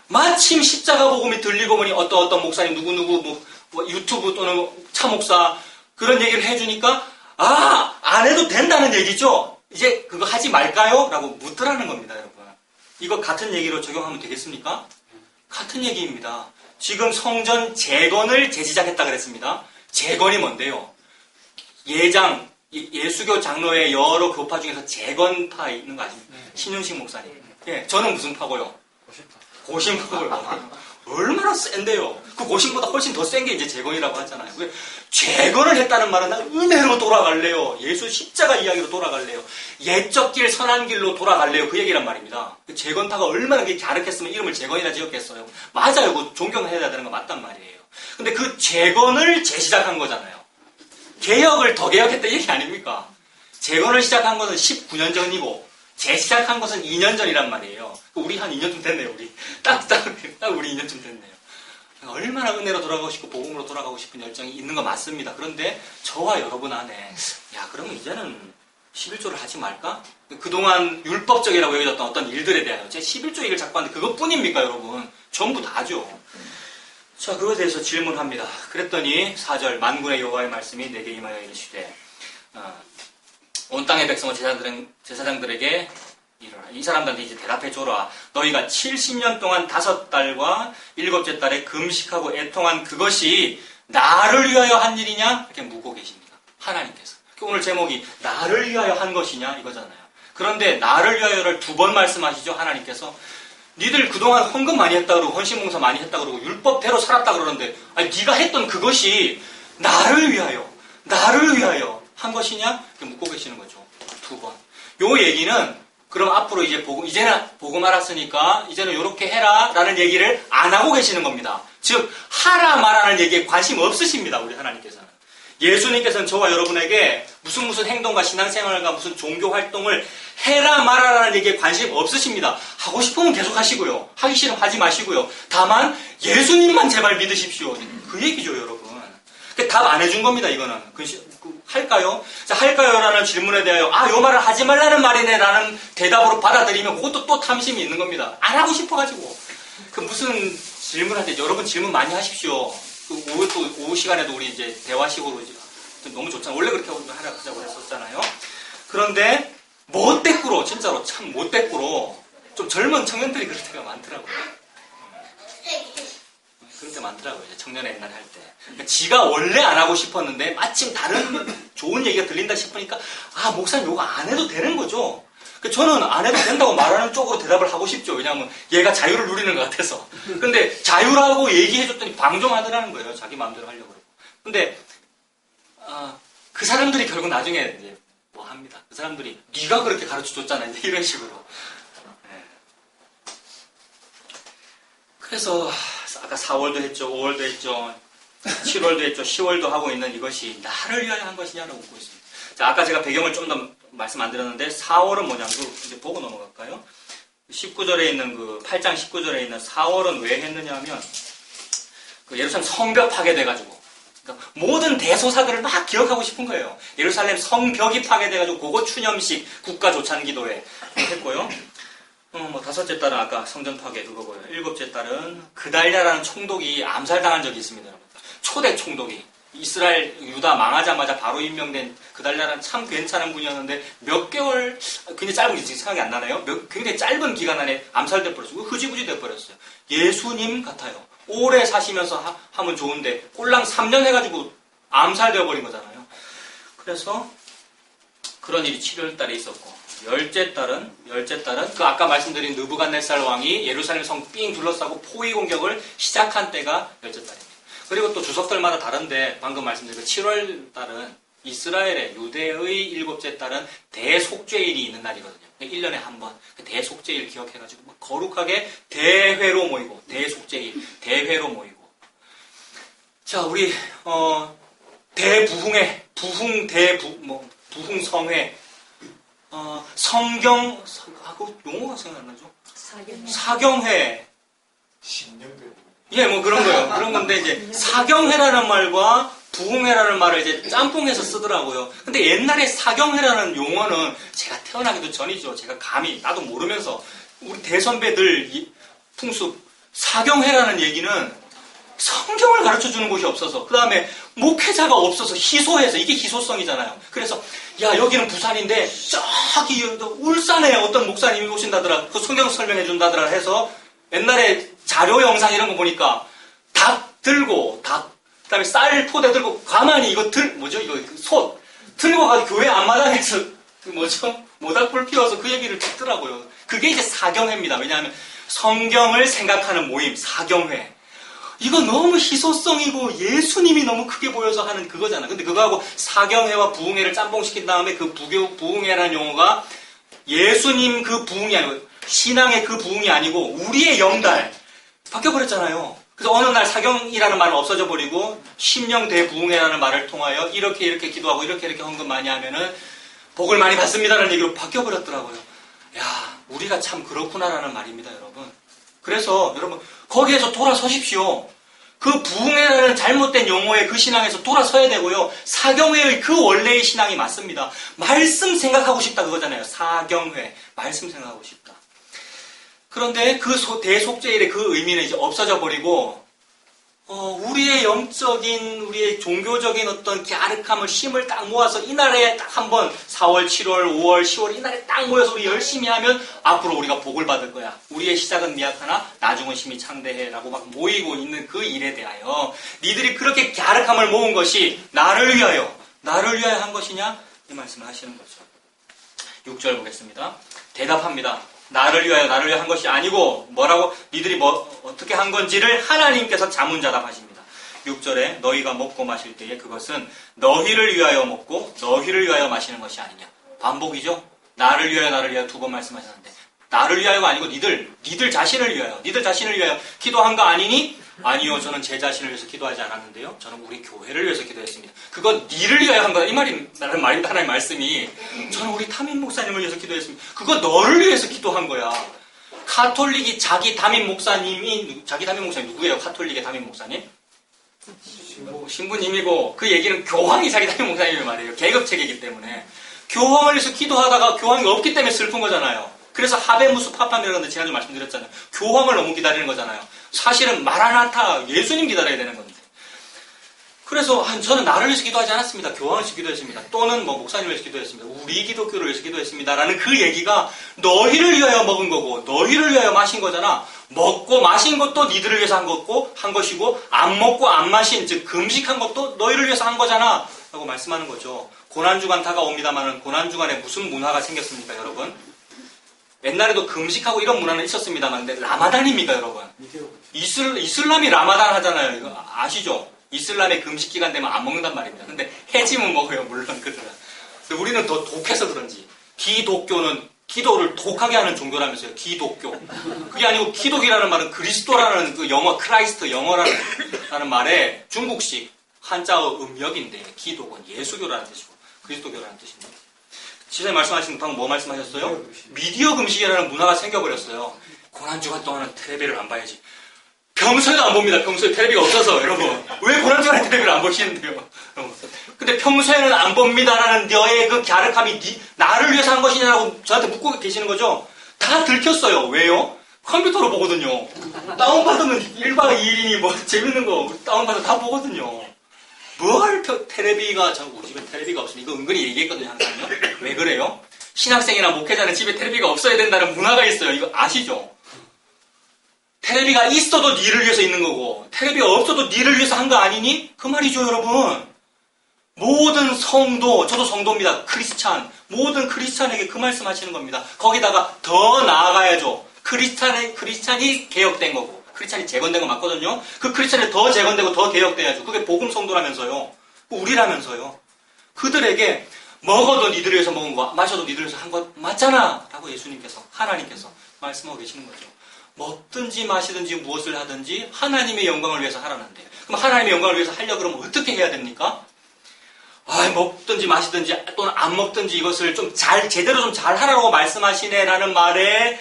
마침 십자가 복음이 들리고 보니 어떤 목사님 누구누구 유튜브 또는 차목사 그런 얘기를 해주니까 안 해도 된다는 얘기죠. 이제 그거 하지 말까요? 라고 묻더라는 겁니다, 여러분. 이거 같은 얘기로 적용하면 되겠습니까? 같은 얘기입니다. 지금 성전 재건을 재시작했다 그랬습니다. 재건이 뭔데요? 예수교 장로의 여러 교파 중에서 재건파 있는 거 아십니까? 신윤식 목사님. 예, 저는 무슨 파고요? 고심파고요. 얼마나 센데요? 그 고심보다 훨씬 더 센 게 이제 재건이라고 하잖아요. 재건을 했다는 말은 나 은혜로 돌아갈래요. 예수 십자가 이야기로 돌아갈래요. 옛적 길 선한 길로 돌아갈래요. 그 얘기란 말입니다. 재건파가 얼마나 그렇게 갸륵했으면 이름을 재건이라 지었겠어요. 맞아요. 그 존경해야 되는 거 맞단 말이에요. 근데 그 재건을 재시작한 거잖아요. 개혁을 더 개혁했다 얘기 아닙니까? 재건을 시작한 것은 19년 전이고 재시작한 것은 2년 전이란 말이에요. 우리 한 2년쯤 됐네요. 우리 딱 우리 2년쯤 됐네요. 얼마나 은혜로 돌아가고 싶고 복음으로 돌아가고 싶은 열정이 있는 거 맞습니다. 그런데 저와 여러분 안에 그러면 이제는 11조를 하지 말까? 그동안 율법적이라고 여겨졌던 어떤 일들에 대하여 제 11조 얘기를 자꾸 하는데 그것뿐입니까 여러분? 전부 다죠. 자, 그것에 대해서 질문합니다. 그랬더니 4절 만군의 여호와의 말씀이 내게 임하여 이르시되 온 땅의 백성은 제사장들에게 이르라. 이 사람들한테 이제 대답해 줘라. 너희가 70년 동안 5달과 7째 달에 금식하고 애통한 그것이 나를 위하여 한 일이냐? 이렇게 묻고 계십니다. 하나님께서. 오늘 제목이 나를 위하여 한 것이냐? 이거잖아요. 그런데 나를 위하여를 2번 말씀하시죠. 하나님께서. 니들 그동안 헌금 많이 했다 그러고 헌신봉사 많이 했다 그러고 율법대로 살았다 그러는데 네가 했던 그것이 나를 위하여 한 것이냐? 이렇게 묻고 계시는 거죠. 2번. 요 얘기는 그럼 앞으로 이제는 복음 알았으니까 이제는 이렇게 해라 라는 얘기를 안 하고 계시는 겁니다. 즉 하라 말하는 얘기에 관심 없으십니다. 우리 하나님께서는. 예수님께서는 저와 여러분에게 무슨 행동과 신앙생활과 무슨 종교 활동을 해라 말아라는 얘기에 관심 없으십니다. 하고 싶으면 계속 하시고요. 하기 싫으면 하지 마시고요. 다만 예수님만 제발 믿으십시오. 그 얘기죠 여러분. 답 안 해준 겁니다. 이거는. 할까요? 자, 할까요? 라는 질문에 대하여 요 말을 하지 말라는 말이네 라는 대답으로 받아들이면 그것도 또 탐심이 있는 겁니다. 안 하고 싶어가지고. 무슨 질문할 때 여러분 질문 많이 하십시오. 오후 시간에도 우리 이제 대화식으로 이제 너무 좋잖아요. 원래 그렇게 하자고 했었잖아요. 그런데 못대꾸로 진짜로 참 못대꾸로 좀 젊은 청년들이 그럴 때가 많더라고요. 그럴 때 많더라고요. 이제 청년의 옛날에 할 때. 그러니까 지가 원래 안 하고 싶었는데 마침 다른 좋은 얘기가 들린다 싶으니까 목사님 이거 안 해도 되는 거죠. 저는 안 해도 된다고 말하는 쪽으로 대답을 하고 싶죠. 왜냐하면 얘가 자유를 누리는 것 같아서. 근데 자유라고 얘기해줬더니 방종하더라는 거예요. 자기 마음대로 하려고 그러고. 근데 그 사람들이 결국 나중에 이제 뭐 합니다. 그 사람들이 네가 그렇게 가르쳐줬잖아. 이런 식으로. 네. 그래서 아까 4월도 했죠. 5월도 했죠. 7월도 했죠. 10월도 하고 있는 이것이 나를 위하여 한 것이냐라고 묻고 있습니다. 자, 아까 제가 배경을 좀 더 말씀 안 드렸는데 4월은 뭐냐면 이제 보고 넘어갈까요? 19절에 있는 8장 19절에 있는 4월은 왜 했느냐 하면 예루살렘 성벽 파괴돼가지고 그러니까 모든 대소사들을 막 기억하고 싶은 거예요. 예루살렘 성벽이 파괴돼가지고 그거 추념식 국가 조찬 기도회 했고요. 5째 달은 아까 성전 파괴 그거고요. 7째 달은 그달랴라는 총독이 암살당한 적이 있습니다. 초대 총독이. 이스라엘, 유다 망하자마자 바로 임명된 그달랴는 참 괜찮은 분이었는데 몇 개월, 굉장히 짧은 게 지금 생각이 안 나나요? 굉장히 짧은 기간 안에 암살돼 버렸어요. 흐지부지 돼 버렸어요. 예수님 같아요. 오래 사시면서 하면 좋은데 꼴랑 3년 해가지고 암살되어 버린 거잖아요. 그래서 그런 일이 7월 달에 있었고 10째 달은 아까 말씀드린 느부갓네살 왕이 예루살렘 성 삥 둘러싸고 포위 공격을 시작한 때가 10째 달입니다. 그리고 또 주석들마다 다른데 방금 말씀드린 7월 달은 이스라엘의 유대의 7째 달은 대속죄일이 있는 날이거든요. 1년에 한 번 대속죄일 기억해가지고 거룩하게 대회로 모이고 대회로 모이고 자 우리 대부흥회 부흥성회 성경하고 용어가 생각 안 나죠? 사경회
신령대
그런 거예요. 그런 건데, 이제, 사경회라는 말과 부흥회라는 말을 이제 짬뽕해서 쓰더라고요. 근데 옛날에 사경회라는 용어는 제가 태어나기도 전이죠. 제가 감히, 나도 모르면서, 우리 대선배들 풍습, 사경회라는 얘기는 성경을 가르쳐 주는 곳이 없어서, 그 다음에 목회자가 없어서 희소해서, 이게 희소성이잖아요. 그래서, 여기는 부산인데, 저기, 울산에 어떤 목사님이 오신다더라, 그 성경 설명해 준다더라 해서, 옛날에 자료 영상 이런 거 보니까 닭 들고 그다음에 쌀 포대 들고 가만히 이거 이거 솥 들고 가서 교회 앞마당에서 모닥불 피워서 그 얘기를 듣더라고요. 그게 이제 사경회입니다. 왜냐하면 성경을 생각하는 모임, 사경회. 이거 너무 희소성이고 예수님이 너무 크게 보여서 하는 그거잖아. 근데 그거하고 사경회와 부흥회를 짬뽕시킨 다음에 그 부흥회라는 용어가 예수님 그 부흥이 아니고 신앙의 그 부흥이 아니고 우리의 영달 바뀌어버렸잖아요. 그래서 어느 날 사경이라는 말은 없어져 버리고 심령 대부흥회라는 말을 통하여 이렇게 기도하고 이렇게 헌금 많이 하면은 복을 많이 받습니다라는 얘기로 바뀌어버렸더라고요. 야, 우리가 참 그렇구나라는 말입니다, 여러분. 그래서 여러분 거기에서 돌아서십시오. 그 부흥회라는 잘못된 용어의 그 신앙에서 돌아서야 되고요. 사경회의 그 원래의 신앙이 맞습니다. 말씀 생각하고 싶다 그거잖아요. 사경회, 말씀 생각하고 싶다. 그런데 그 대속죄일의 그 의미는 이제 없어져 버리고 우리의 영적인, 우리의 종교적인 어떤 갸륵함을, 힘을 딱 모아서 이날에 딱 한번 4월, 7월, 5월, 10월 이날에 딱 모여서 우리 열심히 하면 앞으로 우리가 복을 받을 거야. 우리의 시작은 미약하나 나중은 심히 창대해 라고 막 모이고 있는 그 일에 대하여 니들이 그렇게 갸륵함을 모은 것이 나를 위하여 한 것이냐? 이 말씀을 하시는 거죠. 6절 보겠습니다. 대답합니다. 나를 위하여 한 것이 아니고 뭐라고 니들이 어떻게 한 건지를 하나님께서 자문자답하십니다. 6절에 너희가 먹고 마실 때에 그것은 너희를 위하여 먹고 너희를 위하여 마시는 것이 아니냐. 반복이죠. 나를 위하여 두 번 말씀하셨는데 나를 위하여가 아니고 니들 자신을 위하여 기도한 거 아니니? 아니요, 저는 제 자신을 위해서 기도하지 않았는데요. 저는 우리 교회를 위해서 기도했습니다. 그건 니를 위하여 한 거다. 이 말이 나는 말입니다. 하나님의 말씀이. 저는 우리 담임 목사님을 위해서 기도했습니다. 그거 너를 위해서 기도한 거야. 카톨릭이 자기 담임 목사님이 누구예요? 카톨릭의 담임 목사님? 신부님이고 그 얘기는 교황이 자기 담임 목사님을 말해요. 계급체계이기 때문에. 교황을 위해서 기도하다가 교황이 없기 때문에 슬픈 거잖아요. 그래서 하베무스 파파이라는데 지난주 말씀드렸잖아요. 교황을 너무 기다리는 거잖아요. 사실은 마라나타 예수님 기다려야 되는 건데. 그래서 저는 나를 위해서 기도하지 않았습니다. 교황을 위해서 기도했습니다. 또는 목사님을 위해서 기도했습니다. 우리 기독교를 위해서 기도했습니다라는 그 얘기가 너희를 위하여 먹은 거고 너희를 위하여 마신 거잖아. 먹고 마신 것도 니들을 위해서 한 것이고 안 먹고 안 마신 즉 금식한 것도 너희를 위해서 한 거잖아 라고 말씀하는 거죠. 고난주간 다가옵니다만은 고난주간에 무슨 문화가 생겼습니까, 여러분? 옛날에도 금식하고 이런 문화는 있었습니다만, 근데 라마단입니다, 여러분. 이슬람이 라마단 하잖아요. 이거 아시죠? 이슬람의 금식 기간 되면 안 먹는단 말입니다. 근데 해짐은 먹어요, 물론 그들은. 근데 우리는 더 독해서 그런지. 기독교는 기도를 독하게 하는 종교라면서요, 기독교. 그게 아니고 기독이라는 말은 그리스도라는 그 영어, 크라이스트 영어라는 말에 중국식 한자어 음역인데, 기독은 예수교라는 뜻이고, 그리스도교라는 뜻입니다. 지사님 말씀하신 방금 뭐 말씀하셨어요? 미디어 금식이라는 문화가 생겨버렸어요. 고난주간 동안은 텔레비를 안 봐야지. 평소에도 안 봅니다. 평소에 텔레비가 없어서 여러분. 왜 고난주간에 텔레비를 안 보시는데요? 근데 평소에는 안 봅니다라는 너의 그 갸륵함이 나를 위해서 한 것이냐라고 저한테 묻고 계시는 거죠? 다 들켰어요. 왜요? 컴퓨터로 보거든요. 다운받으면 1박 2일이니 뭐 재밌는 거 다운받아 다 보거든요. 뭘 텔레비가, 우리 집에 텔레비가 없으면 이거 은근히 얘기했거든요, 항상요. 왜 그래요? 신학생이나 목회자는 집에 텔레비가 없어야 된다는 문화가 있어요. 이거 아시죠? 텔레비가 있어도 니를 위해서 있는 거고, 텔레비가 없어도 니를 위해서 한 거 아니니? 그 말이죠, 여러분. 모든 성도, 저도 성도입니다. 크리스찬. 모든 크리스찬에게 그 말씀 하시는 겁니다. 거기다가 더 나아가야죠. 크리스찬이 개혁된 거고. 크리스찬이 재건된 거 맞거든요. 그 크리스찬이 더 재건되고 더 개혁돼야죠. 그게 복음 성도라면서요. 우리라면서요. 그들에게 먹어도 니들을 위해서 먹은 거, 마셔도 니들을 위해서 한 거 맞잖아 라고 예수님께서, 하나님께서 말씀하고 계시는 거죠. 먹든지 마시든지 무엇을 하든지 하나님의 영광을 위해서 하라는데, 그럼 하나님의 영광을 위해서 하려고 그러면 어떻게 해야 됩니까? 먹든지 마시든지 또는 안 먹든지 이것을 좀 제대로 좀 잘 하라고 말씀하시네라는 말에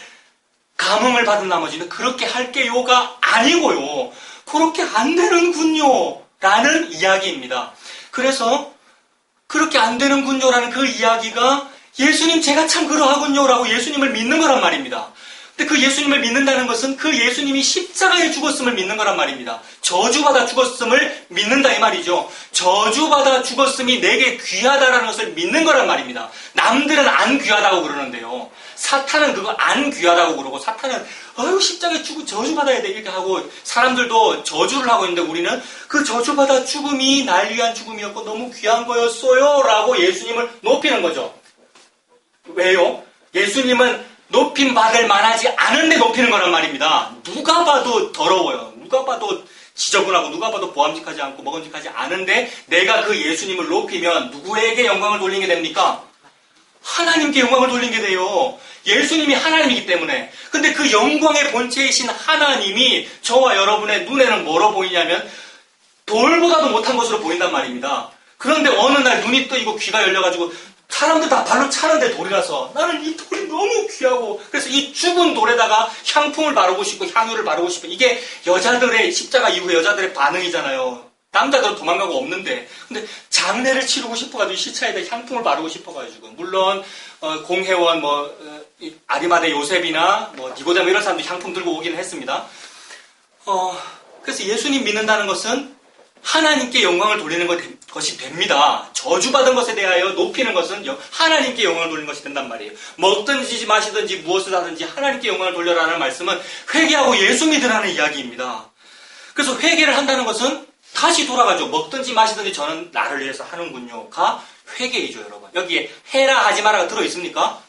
감흥을 받은 나머지는 그렇게 할게요가 아니고요. 그렇게 안 되는군요. 라는 이야기입니다. 그래서 그렇게 안 되는군요. 라는 그 이야기가 예수님 제가 참 그러하군요. 라고 예수님을 믿는 거란 말입니다. 근데 그 예수님을 믿는다는 것은 그 예수님이 십자가에 죽었음을 믿는 거란 말입니다. 저주받아 죽었음을 믿는다 이 말이죠. 저주받아 죽었음이 내게 귀하다라는 것을 믿는 거란 말입니다. 남들은 안 귀하다고 그러는데요. 사탄은 그거 안 귀하다고 그러고, 사탄은 십자가에 죽고 저주받아야 돼 이렇게 하고, 사람들도 저주를 하고 있는데 우리는 그 저주받아 죽음이 날 위한 죽음이었고 너무 귀한 거였어요 라고 예수님을 높이는 거죠. 왜요? 예수님은 높임 받을 만하지 않은데 높이는 거란 말입니다. 누가 봐도 더러워요. 누가 봐도 지저분하고 누가 봐도 보암직하지 않고 먹음직하지 않은데 내가 그 예수님을 높이면 누구에게 영광을 돌리게 됩니까? 하나님께 영광을 돌리게 돼요. 예수님이 하나님이기 때문에. 근데 그 영광의 본체이신 하나님이 저와 여러분의 눈에는 뭐로 보이냐면 돌보다도 못한 것으로 보인단 말입니다. 그런데 어느 날 눈이 뜨이고 귀가 열려가지고 사람들 다 발로 차는데 돌이라서 나는 이 돌이 너무 귀하고, 그래서 이 죽은 돌에다가 향품을 바르고 싶고 향유를 바르고 싶은, 이게 여자들의 십자가 이후에 여자들의 반응이잖아요. 남자들은 도망가고 없는데, 근데 장례를 치르고 싶어가지고 시체에다 향품을 바르고 싶어가지고, 물론 공회원 아리마대 요셉이나 니고데모 이런 사람들이 향품 들고 오기는 했습니다. 그래서 예수님 믿는다는 것은 하나님께 영광을 돌리는 것이 됩니다. 저주받은 것에 대하여 높이는 것은 하나님께 영광을 돌리는 것이 된단 말이에요. 먹든지 마시든지 무엇을 하든지 하나님께 영광을 돌려라는 말씀은 회개하고 예수 믿으라는 이야기입니다. 그래서 회개를 한다는 것은 다시 돌아가죠. 먹든지 마시든지 저는 나를 위해서 하는군요가 회개이죠, 여러분. 여기에 해라 하지 마라가 들어있습니까?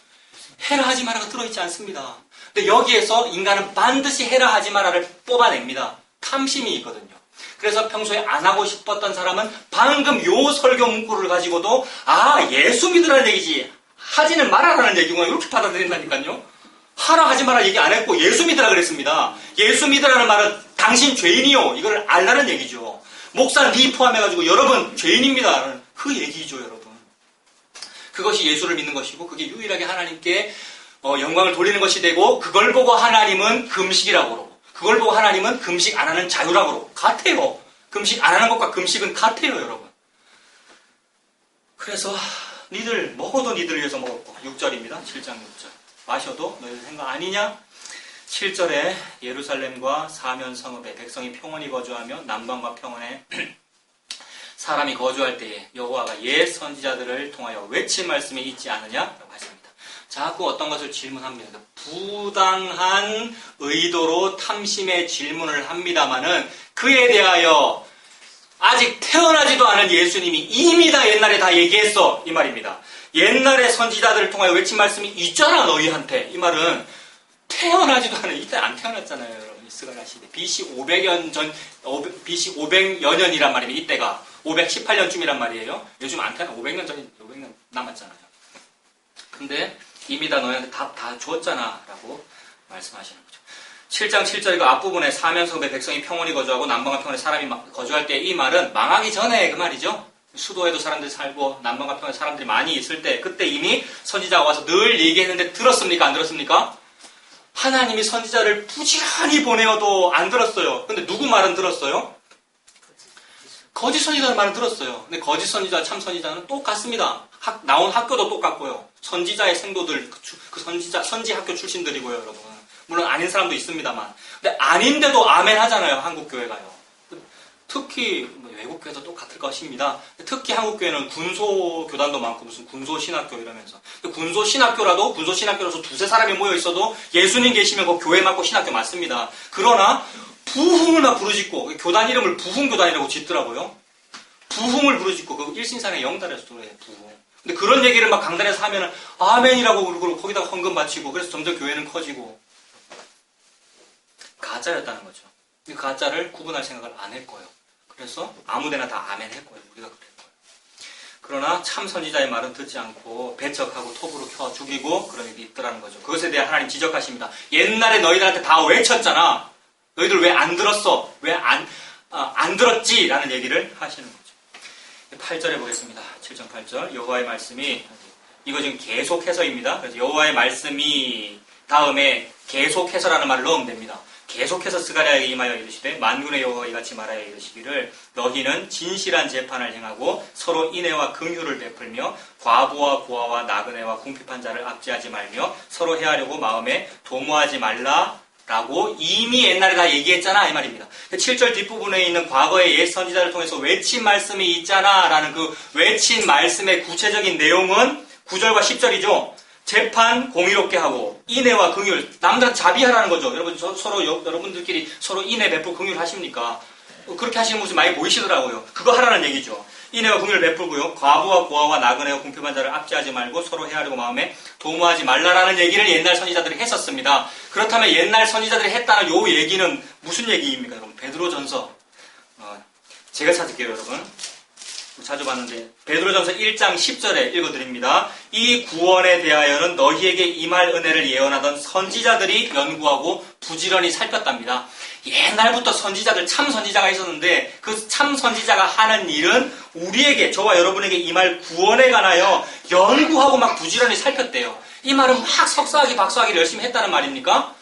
해라 하지 마라가 들어있지 않습니다. 근데 여기에서 인간은 반드시 해라 하지 마라를 뽑아냅니다. 탐심이 있거든요. 그래서 평소에 안 하고 싶었던 사람은 방금 요 설교 문구를 가지고도 예수 믿으라는 얘기지 하지는 말아라는 얘기구나 이렇게 받아들인다니까요. 하라 하지 마라 얘기 안 했고 예수 믿으라 그랬습니다. 예수 믿으라는 말은 당신 죄인이요 이걸 알라는 얘기죠. 목사 니 포함해가지고 여러분 죄인입니다. 그 얘기죠, 여러분. 그것이 예수를 믿는 것이고 그게 유일하게 하나님께 영광을 돌리는 것이 되고, 그걸 보고 하나님은 금식이라고 그러고, 그걸 보고 하나님은 금식 안 하는 자유라고 그러고, 같아요. 금식 안 하는 것과 금식은 같아요, 여러분. 그래서 니들 먹어도 니들 위해서 먹었고, 6절입니다. 7장 6절. 마셔도 너희들 생각 아니냐? 7절에 예루살렘과 사면 성읍에 백성이 평온히 거주하며 남방과 평원에 사람이 거주할 때에 여호와가 옛 선지자들을 통하여 외친 말씀이 있지 않느냐라고 하십니다. 자꾸 어떤 것을 질문합니다. 부당한 의도로 탐심의 질문을 합니다마는 그에 대하여 아직 태어나지도 않은 예수님이 이미 다 옛날에 다 얘기했어 이 말입니다. 옛날에 선지자들을 통하여 외친 말씀이 있잖아 너희한테. 이 말은 태어나지도 않은, 이때 안 태어났잖아요 여러분. 이스라엘 시대 BC 500년 전, BC 500여 년이란 말입니다. 이때가 518년쯤이란 말이에요. 요즘 안 태어나 500년 전이 500년 남았잖아요. 근데 이미 다 너희한테 답 다 주었잖아 라고 말씀하시는 거죠. 7장 7절 그 앞부분에 사면성읍의 백성이 평온히 거주하고 남방과 평원에 사람이 거주할 때, 이 말은 망하기 전에 그 말이죠. 수도에도 사람들이 살고 남방과 평원에 사람들이 많이 있을 때, 그때 이미 선지자가 와서 늘 얘기했는데 들었습니까? 안 들었습니까? 하나님이 선지자를 부지런히 보내어도 안 들었어요. 근데 누구 말은 들었어요? 거짓 선지자의 말은 들었어요. 근데 거짓 선지자, 참 선지자는 똑같습니다. 나온 학교도 똑같고요. 선지자의 생도들, 그 선지 학교 출신들이고요, 여러분. 물론 아닌 사람도 있습니다만. 근데 아닌데도 아멘 하잖아요, 한국 교회가요. 특히 외국 교회도 똑같을 것입니다. 특히 한국 교회는 군소 교단도 많고 무슨 군소 신학교 이러면서. 군소 신학교라도 군소 신학교라서 두세 사람이 모여 있어도 예수님 계시면 그 교회 맞고 신학교 맞습니다. 그러나 부흥을 막 부르짖고, 교단 이름을 부흥교단이라고 짓더라고요. 부흥을 부르짖고, 그 일신상의 영달에서 그래요, 부흥. 근데 그런 얘기를 막 강단에서 하면은 아멘이라고 그러고 거기다가 헌금 바치고, 그래서 점점 교회는 커지고. 가짜였다는 거죠. 이 가짜를 구분할 생각을 안 했고요. 그래서 아무데나 다 아멘 했고요. 우리가 그랬고요. 그러나 참 선지자의 말은 듣지 않고 배척하고 톱으로 켜 죽이고 그런 일이 있더라는 거죠. 그것에 대해 하나님 지적하십니다. 옛날에 너희들한테 다 외쳤잖아. 너희들 왜 안 들었어? 왜 안 들었지? 라는 얘기를 하시는 거죠. 8절에 보겠습니다. 7장 8절. 여호와의 말씀이, 이거 지금 계속해서입니다. 그래서 여호와의 말씀이 다음에 계속해서라는 말을 넣으면 됩니다. 계속해서 스가랴에게 임하여 이르시되 만군의 여호와가 이같이 말하여 이르시기를 너희는 진실한 재판을 행하고 서로 인애와 긍휼을 베풀며 과부와 고아와 나그네와 궁핍한 자를 압제하지 말며 서로 해하려고 마음에 도모하지 말라라고 이미 옛날에 다 얘기했잖아 이 말입니다. 7절 뒷부분에 있는 과거의 옛 선지자를 통해서 외친 말씀이 있잖아 라는 그 외친 말씀의 구체적인 내용은 9절과 10절이죠. 재판 공의롭게 하고 인애와 긍휼, 남들한테 자비하라는 거죠. 여러분 서로 여러분들끼리 서로 인애 베풀 긍휼 하십니까? 그렇게 하시는 모습 많이 보이시더라고요. 그거 하라는 얘기죠. 인애와 긍휼을 베풀고요. 과부와 고아와 나그네와 궁핍한 자를 압제하지 말고 서로 헤아리고 마음에 도모하지 말라라는 얘기를 옛날 선지자들이 했었습니다. 그렇다면 옛날 선지자들이 했다는 요 얘기는 무슨 얘기입니까, 여러분? 베드로전서 제가 찾을게요, 여러분. 자주 봤는데 베드로전서 1장 10절에 읽어드립니다. 이 구원에 대하여는 너희에게 임할 은혜를 예언하던 선지자들이 연구하고 부지런히 살폈답니다. 옛날부터 선지자들, 참 선지자가 있었는데 그 참 선지자가 하는 일은 우리에게, 저와 여러분에게 임할 구원에 관하여 연구하고 막 부지런히 살폈대요. 이 말은 막 석사하기 박사하기를 열심히 했다는 말입니까?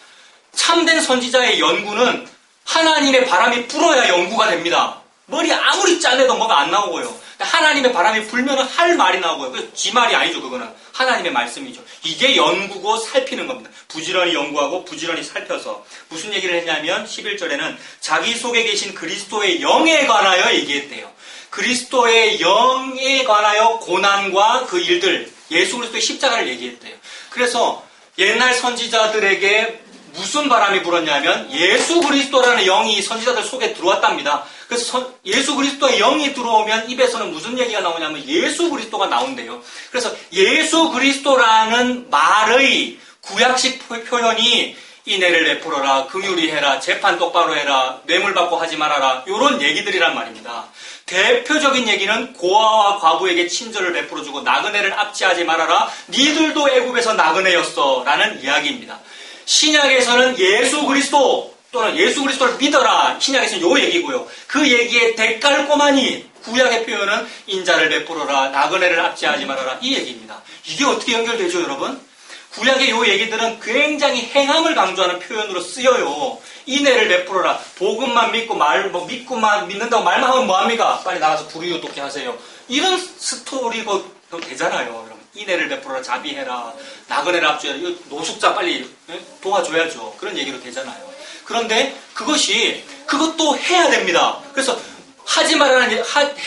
참된 선지자의 연구는 하나님의 바람이 불어야 연구가 됩니다. 머리 아무리 짜내도 뭐가 안 나오고요. 하나님의 바람이 불면 할 말이 나오고요. 그래서 지 말이 아니죠. 그거는 하나님의 말씀이죠. 이게 연구고 살피는 겁니다. 부지런히 연구하고 부지런히 살펴서 무슨 얘기를 했냐면 11절에는 자기 속에 계신 그리스도의 영에 관하여 얘기했대요. 그리스도의 영에 관하여 고난과 그 일들, 예수 그리스도의 십자가를 얘기했대요. 그래서 옛날 선지자들에게 무슨 바람이 불었냐면 예수 그리스도라는 영이 선지자들 속에 들어왔답니다. 그래서 예수 그리스도의 영이 들어오면 입에서는 무슨 얘기가 나오냐면 예수 그리스도가 나온대요. 그래서 예수 그리스도라는 말의 구약식 표현이 인애를 베풀어라, 긍휼히 해라, 재판 똑바로 해라, 뇌물 받고 하지 말아라, 이런 얘기들이란 말입니다. 대표적인 얘기는 고아와 과부에게 친절을 베풀어주고 나그네를 압제하지 말아라, 니들도 애굽에서 나그네였어 라는 이야기입니다. 신약에서는 예수 그리스도 또는 예수 그리스도를 믿어라, 신약에서는 요 얘기고요. 그 얘기의 대깔꼬마니 구약의 표현은 인자를 베풀어라, 나그네를 압제하지 말아라, 이 얘기입니다. 이게 어떻게 연결되죠, 여러분? 구약의 요 얘기들은 굉장히 행함을 강조하는 표현으로 쓰여요. 인애를 베풀어라, 복음만 믿고 믿고만 믿는다고 말만 하면 뭐합니까? 빨리 나가서 불의요 돕게 하세요. 이런 스토리가 되잖아요, 여러분. 인애를 베풀어라, 자비해라, 나그네를 압제해라, 노숙자 빨리 도와줘야죠. 그런 얘기로 되잖아요. 그런데 그것도 해야 됩니다. 그래서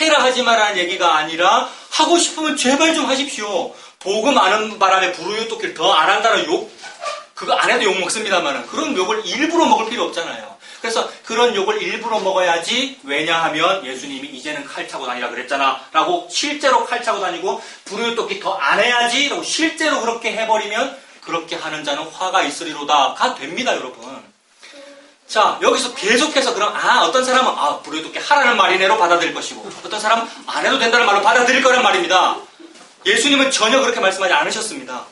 해라 하지 말라는 얘기가 아니라 하고 싶으면 제발 좀 하십시오. 복음 아는 바람에 불우유 돕기를 더 안 한다는 욕, 그거 안 해도 욕 먹습니다만 그런 욕을 일부러 먹을 필요 없잖아요. 그래서 그런 욕을 일부러 먹어야지. 왜냐하면 예수님이 이제는 칼 차고 다니라 그랬잖아 라고 실제로 칼 차고 다니고 불우유 돕기 더 안 해야지 라고 실제로 그렇게 해버리면 그렇게 하는 자는 화가 있으리로다가 됩니다, 여러분. 자, 여기서 계속해서 그럼 어떤 사람은 불우유 돕기 하라는 말이네로 받아들일 것이고 어떤 사람은 안 해도 된다는 말로 받아들일 거란 말입니다. 예수님은 전혀 그렇게 말씀하지 않으셨습니다.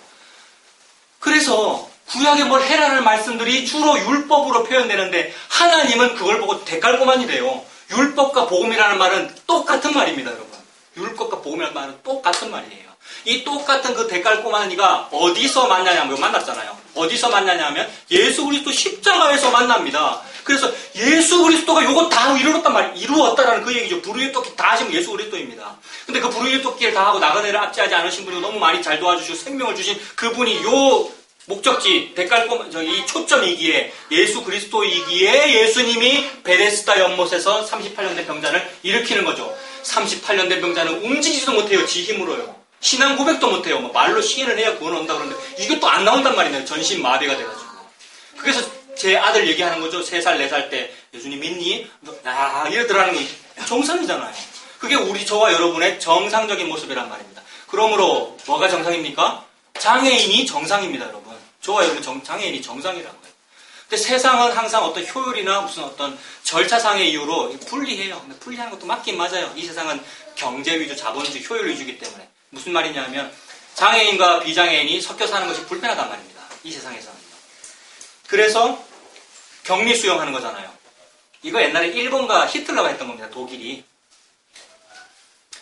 그래서 구약에 뭘 해라는 말씀들이 주로 율법으로 표현되는데 하나님은 그걸 보고 대깔꼬만이래요. 율법과 복음이라는 말은 똑같은 말입니다, 여러분. 율법과 복음이라는 말은 똑같은 말이에요. 이 똑같은 그 대깔꼬만이가 어디서 만나냐면 만났잖아요. 어디서 만나냐면 예수 그리스도 십자가에서 만납니다. 그래서 예수 그리스도가 요거 다 이루었다라는 그 얘기죠. 불의의 돕기 다 하시면 예수 그리스도입니다. 근데 그 불의의 돕기를 다 하고 나그네를 압제하지 않으신 분이 너무 많이 잘 도와주시고 생명을 주신 그분이 요 목적지, 이 초점이기에 예수 그리스도이기에 예수님이 베데스다 연못에서 38년 된 병자를 일으키는 거죠. 38년 된 병자는 움직이지도 못해요. 지 힘으로요. 신앙 고백도 못해요. 말로 시인을 해야 구원 온다 그러는데 이게 또 안 나온단 말이네요. 전신 마비가 돼가지고. 그래서 제 아들 얘기하는 거죠. 3살, 4살 때 예수님 믿니? 이러더라는 거 정상이잖아요. 그게 저와 여러분의 정상적인 모습이란 말입니다. 그러므로 뭐가 정상입니까? 장애인이 정상입니다, 여러분. 저와 여러분 장애인이 정상이라고요. 근데 세상은 항상 어떤 효율이나 무슨 어떤 절차상의 이유로 불리해요. 근데 불리하는 것도 맞긴 맞아요. 이 세상은 경제 위주, 자본주의, 효율 위주이기 때문에. 무슨 말이냐면 장애인과 비장애인이 섞여 사는 것이 불편하단 말입니다. 이 세상에서는요. 그래서 격리 수용하는 거잖아요. 이거 옛날에 일본과 히틀러가 했던 겁니다. 독일이.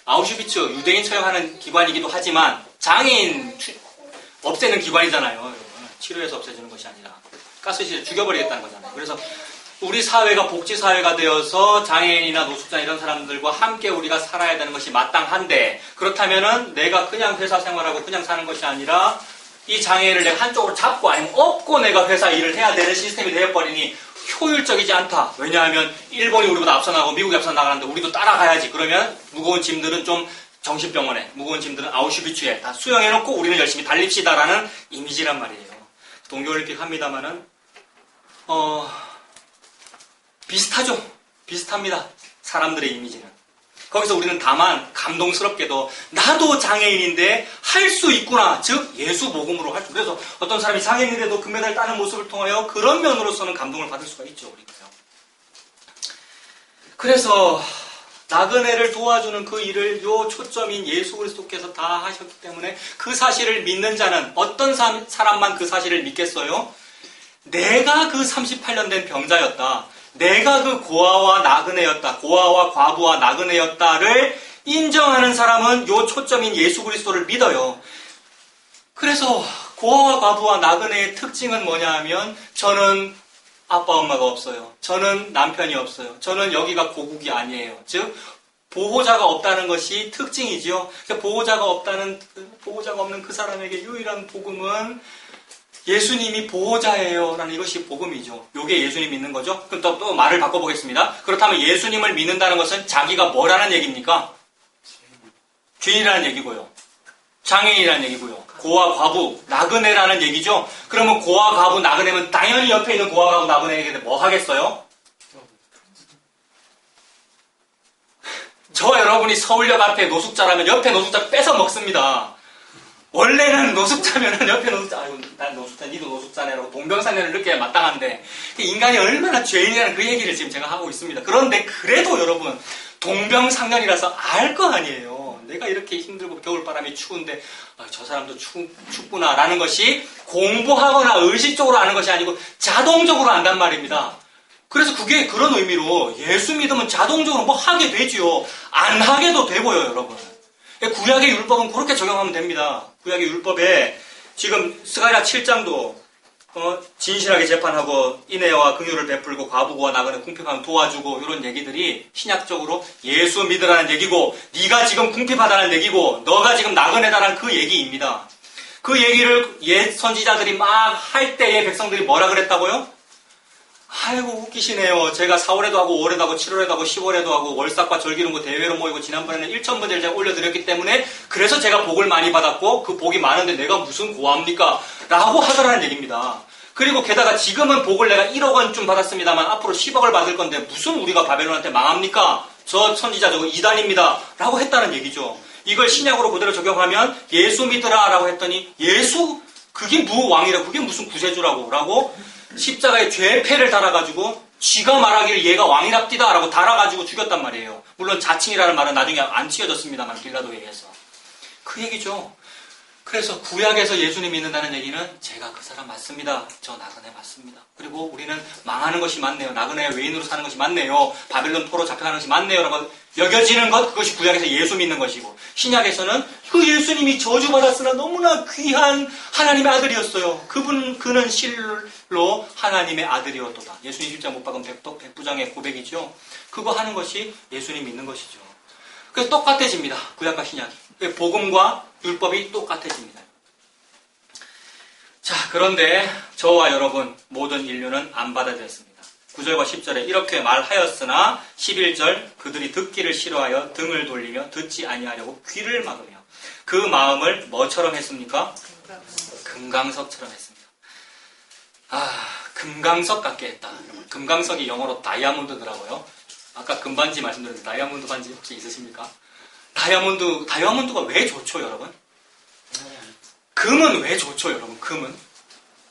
아우슈비츠 유대인 처형하는 기관이기도 하지만 장애인 없애는 기관이잖아요. 여러분. 치료해서 없애주는 것이 아니라. 가스실에 죽여버리겠다는 거잖아요. 그래서 우리 사회가 복지사회가 되어서 장애인이나 노숙자 이런 사람들과 함께 우리가 살아야 되는 것이 마땅한데, 그렇다면은 내가 그냥 회사 생활하고 그냥 사는 것이 아니라 이 장애인을 내가 한쪽으로 잡고 아니면 업고 내가 회사 일을 해야 되는 시스템이 되어버리니 효율적이지 않다. 왜냐하면 일본이 우리보다 앞서 나가고 미국이 앞서 나가는데 우리도 따라가야지. 그러면 무거운 짐들은 좀 정신병원에, 무거운 짐들은 아우슈비츠에 다 수용해놓고 우리는 열심히 달립시다라는 이미지란 말이에요. 동계올림픽 합니다마는 비슷하죠. 비슷합니다. 사람들의 이미지는. 거기서 우리는 다만 감동스럽게도 나도 장애인인데 할 수 있구나. 즉 예수 복음으로 할 수. 그래서 어떤 사람이 장애인인데도 금메달 따는 모습을 통하여 그런 면으로서는 감동을 받을 수가 있죠. 우리가요. 그래서 나그네를 도와주는 그 일을 요 초점인 예수 그리스도께서 다 하셨기 때문에 그 사실을 믿는 자는 어떤 사람만 그 사실을 믿겠어요? 내가 그 38년 된 병자였다. 내가 그 고아와 나그네였다. 고아와 과부와 나그네였다를 인정하는 사람은 요 초점인 예수 그리스도를 믿어요. 그래서 고아와 과부와 나그네의 특징은 뭐냐 하면 저는 아빠 엄마가 없어요. 저는 남편이 없어요. 저는 여기가 고국이 아니에요. 즉 보호자가 없다는 것이 특징이지요. 보호자가 없는 그 사람에게 유일한 복음은 예수님이 보호자예요 라는 이것이 복음이죠. 요게 예수님 믿는 거죠. 그럼 또 말을 바꿔보겠습니다. 그렇다면 예수님을 믿는다는 것은 자기가 뭐라는 얘기입니까? 죄인이라는 얘기고요. 장애인이라는 얘기고요. 고아, 과부, 나그네라는 얘기죠. 그러면 고아, 과부, 나그네면 당연히 옆에 있는 고아, 과부, 나그네에게 뭐 하겠어요? 저 여러분이 서울역 앞에 노숙자라면 옆에 노숙자 뺏어 먹습니다. 원래는 노숙자면은 옆에 노숙자, 아이고, 난 노숙자, 니도 노숙자네라고 동병상련을 느껴야 마땅한데, 인간이 얼마나 죄인이라는 그 얘기를 지금 제가 하고 있습니다. 그런데 그래도 여러분, 동병상련이라서 알 거 아니에요. 내가 이렇게 힘들고 겨울바람이 추운데, 저 사람도 춥구나라는 것이 공부하거나 의식적으로 아는 것이 아니고 자동적으로 안단 말입니다. 그래서 그게 그런 의미로 예수 믿으면 자동적으로 뭐 하게 되지요. 안 하게도 되고요, 여러분. 구약의 율법은 그렇게 적용하면 됩니다. 구약의 율법에 지금 스가랴 7장도 진실하게 재판하고 인애와 긍휼을 베풀고 과부고와 나그네 궁핍하면 도와주고 이런 얘기들이 신약적으로 예수 믿으라는 얘기고 네가 지금 궁핍하다는 얘기고 너가 지금 나그네다라는 그 얘기입니다. 그 얘기를 옛 선지자들이 막 할 때에 백성들이 뭐라 그랬다고요? 아이고 웃기시네요. 제가 4월에도 하고 5월에도 하고 7월에도 하고 10월에도 하고 월삭과 절기름고 대회로 모이고 지난번에는 1,000번째를 제가 올려드렸기 때문에 그래서 제가 복을 많이 받았고 그 복이 많은데 내가 무슨 고합니까? 라고 하더라는 얘기입니다. 그리고 게다가 지금은 복을 내가 1억 원쯤 받았습니다만 앞으로 10억을 받을 건데 무슨 우리가 바벨론한테 망합니까? 저 선지자 저거 이단입니다. 라고 했다는 얘기죠. 이걸 신약으로 그대로 적용하면 예수 믿으라 라고 했더니 예수? 그게 왕이라고 그게 무슨 구세주라고 라고 십자가에 죄패를 달아가지고 쥐가 말하기를 얘가 왕이랍디다 라고 달아가지고 죽였단 말이에요. 물론 자칭이라는 말은 나중에 안 치워졌습니다만 빌라도에 의해서. 그 얘기죠. 그래서 구약에서 예수님 믿는다는 얘기는 제가 그 사람 맞습니다. 저 나그네 맞습니다. 그리고 우리는 망하는 것이 맞네요. 나그네 외인으로 사는 것이 맞네요. 바벨론 포로 잡혀가는 것이 맞네요. 라고 여겨지는 것, 그것이 구약에서 예수 믿는 것이고 신약에서는 그 예수님이 저주받았으나 너무나 귀한 하나님의 아들이었어요. 그는 실로 하나님의 아들이었도다. 예수님 십자가 못 박은 백부장의 고백이죠. 그거 하는 것이 예수님 믿는 것이죠. 그래서 똑같아집니다. 구약과 신약이. 복음과 율법이 똑같아집니다. 자, 그런데 저와 여러분 모든 인류는 안 받아들였습니다. 9절과 10절에 이렇게 말하였으나 11절 그들이 듣기를 싫어하여 등을 돌리며 듣지 아니하려고 귀를 막으며 그 마음을 뭐처럼 했습니까? 금강석처럼 했습니다. 금강석 같게 했다. 금강석이 영어로 다이아몬드더라고요. 아까 금반지 말씀드렸는데 다이아몬드 반지 혹시 있으십니까? 다이아몬드가 왜 좋죠, 여러분? 금은 왜 좋죠, 여러분? 금은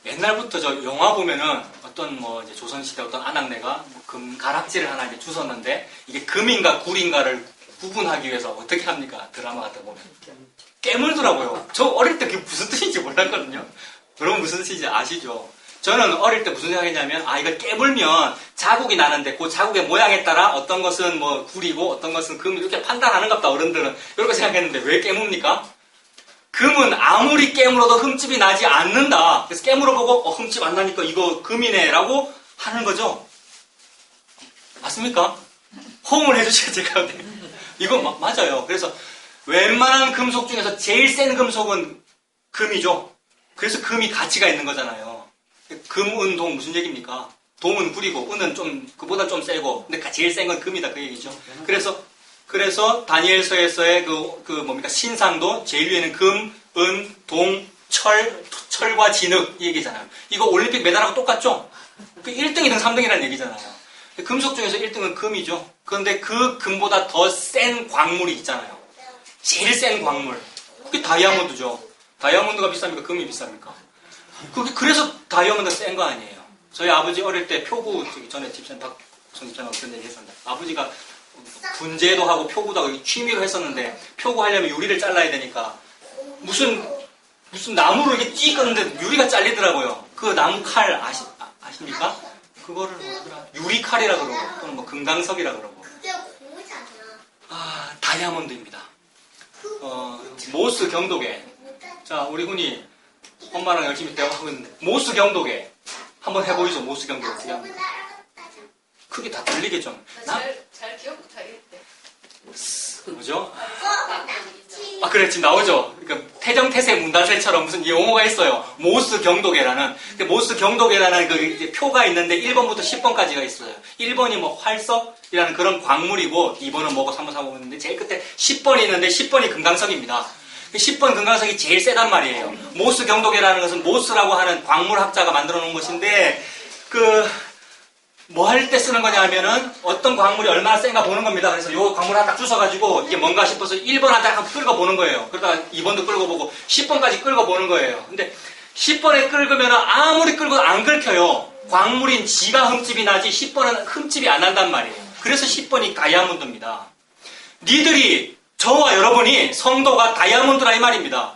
옛날부터 저 영화 보면은 어떤 이제 조선시대 어떤 아낙네가 금 가락지를 하나 이제 주웠는데 이게 금인가 굴인가를 구분하기 위해서 어떻게 합니까? 드라마 같은 거 보면 깨물더라고요. 저 어릴 때 그게 무슨 뜻인지 몰랐거든요. 여러분 무슨 뜻인지 아시죠? 저는 어릴 때 무슨 생각했냐면 이걸 깨물면 자국이 나는데 그 자국의 모양에 따라 어떤 것은 굴이고 어떤 것은 금 이렇게 판단하는갑다 어른들은 이렇게 생각했는데 왜 깨뭅니까? 그 금은 아무리 깨물어도 흠집이 나지 않는다. 그래서 깨물어보고 흠집 안 나니까 이거 금이네 라고 하는 거죠. 맞습니까? 호응을 해주셔야 될 것 같아요. 이거 맞아요. 그래서 웬만한 금속 중에서 제일 센 금속은 금이죠. 그래서 금이 가치가 있는 거잖아요. 금, 은, 동 무슨 얘기입니까? 동은 구리고 은은 좀 그보다 좀 세고 근데 제일 센 건 금이다 그 얘기죠. 그래서 다니엘서에서의 그 뭡니까 신상도 제일 위에는 금, 은, 동, 철과 진흙 이 얘기잖아요. 이거 올림픽 메달하고 똑같죠? 그 1등, 2등, 3등이라는 얘기잖아요. 금속 중에서 1등은 금이죠. 그런데 그 금보다 더 센 광물이 있잖아요. 제일 센 광물. 그게 다이아몬드죠. 다이아몬드가 비쌉니까? 금이 비쌉니까? 그래서 다이아몬드가 센 거 아니에요. 저희 아버지 어릴 때 표구, 전에 집사님 박성 집사님하고 그런 얘기 했었는데, 아버지가 분재도 하고 표구도 하고 취미로 했었는데, 표구 하려면 유리를 잘라야 되니까, 무슨 나무로 이렇게 찌 끄는데 유리가 잘리더라고요. 그 나무 칼 아십니까? 그거를 유리칼이라 그러고, 또는 뭐 금강석이라 그러고.
그게 고무잖아.
다이아몬드입니다. 모스 경도계. 자, 우리 훈이 엄마랑 열심히 대화하고 있는데, 모스 경도계. 한번 해보이죠, 모스 경도계. 어떻게 합니까? 크게 다 들리겠죠?
잘 기억 못하겠대.
뭐죠? 그래, 지금 나오죠? 그러니까 태정태세 문단세처럼 무슨 용어가 있어요. 모스 경도계라는. 모스 경도계라는 그 표가 있는데 1번부터 10번까지가 있어요. 1번이 뭐 활석이라는 그런 광물이고, 2번은 뭐고 3번, 4번 있는데, 제일 끝에 10번이 있는데 10번이 금강석입니다. 10번 금강석이 제일 세단 말이에요. 모스 경도계라는 것은 모스라고 하는 광물학자가 만들어 놓은 것인데, 뭐 할 때 쓰는 거냐 하면은 어떤 광물이 얼마나 센가 보는 겁니다. 그래서 요 광물 하나 딱 주워가지고 이게 뭔가 싶어서 1번 하다가 한번 끌어보는 거예요. 그러다가 2번도 끌어보고 10번까지 끌어보는 거예요. 근데 10번에 끌으면 아무리 끌고도 안 긁혀요. 광물인 지가 흠집이 나지 10번은 흠집이 안 난단 말이에요. 그래서 10번이 다이아몬드입니다. 니들이 저와 여러분이 성도가 다이아몬드라 이 말입니다.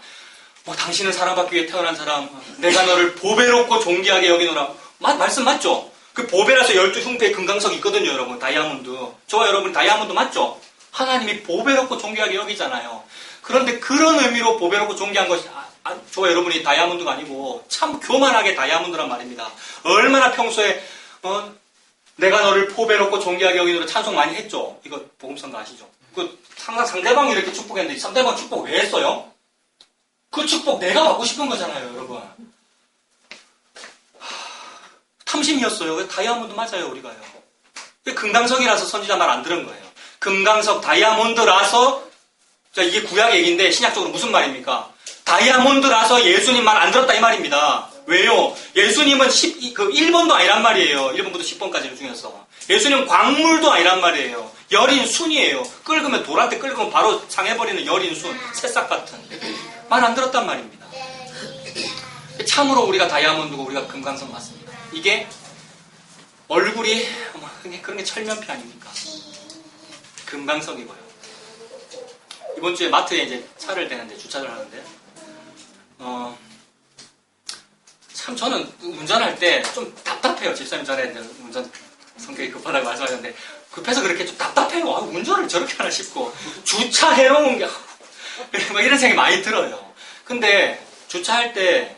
당신은 사랑받기 위해 태어난 사람, 내가 너를 보배롭고 존귀하게 여기노라. 말씀 맞죠? 그 보배라서 12흉배의 금강석이 있거든요, 여러분. 다이아몬드. 저와 여러분 다이아몬드 맞죠? 하나님이 보배롭고 존귀하게 여기잖아요. 그런데 그런 의미로 보배롭고 존귀한 것이 저와 여러분이 다이아몬드가 아니고 참 교만하게 다이아몬드란 말입니다. 얼마나 평소에 내가 너를 보배롭고 존귀하게 여기노라 찬송 많이 했죠? 이거 복음성가 아시죠? 항상 상대방이 이렇게 축복했는데 상대방 축복 왜 했어요? 그 축복 내가 받고 싶은 거잖아요, 여러분. 탐심이었어요. 다이아몬드 맞아요, 우리가요. 금강석이라서 선지자 말 안 들은 거예요. 금강석, 다이아몬드라서, 자, 이게 구약 얘기인데, 신약적으로 무슨 말입니까? 다이아몬드라서 예수님 말 안 들었다, 이 말입니다. 왜요? 예수님은 1번도 아니란 말이에요. 1번부터 10번까지 중에서. 예수님은 광물도 아니란 말이에요. 여린 순이에요. 끓으면 돌한테 끓으면 바로 상해버리는 여린 순, 새싹 같은. 말 안 들었단 말입니다. 참으로 우리가 다이아몬드고 우리가 금강석 맞습니다. 이게 얼굴이 그런 게 철면피 아닙니까? 금강석이고요. 이번 주에 마트에 이제 차를 대는데 주차를 하는데 참 저는 운전할 때 좀 답답해요. 집사님 전에 운전 성격이 급하다고 말씀하셨는데 급해서 그렇게 좀 답답해요. 운전을 저렇게 하나 싶고 주차해놓은 게 막 이런 생각이 많이 들어요. 근데 주차할 때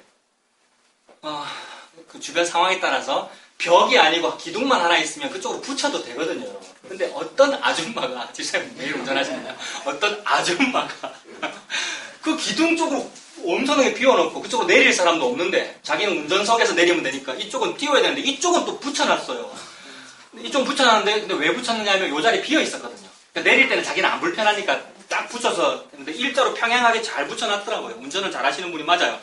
그 주변 상황에 따라서 벽이 아니고 기둥만 하나 있으면 그쪽으로 붙여도 되거든요. 근데 어떤 아줌마가, 집사님 매일 운전하시나요? 어떤 아줌마가 그 기둥 쪽으로 엄청나게 비워놓고 그쪽으로 내릴 사람도 없는데 자기는 운전석에서 내리면 되니까 이쪽은 띄워야 되는데 이쪽은 또 붙여놨어요. 이쪽은 붙여놨는데 근데 왜 붙였느냐 하면 이 자리 비어 있었거든요. 그러니까 내릴 때는 자기는 안 불편하니까 딱 붙여서 근데 일자로 평행하게 잘 붙여놨더라고요. 운전을 잘 하시는 분이 맞아요.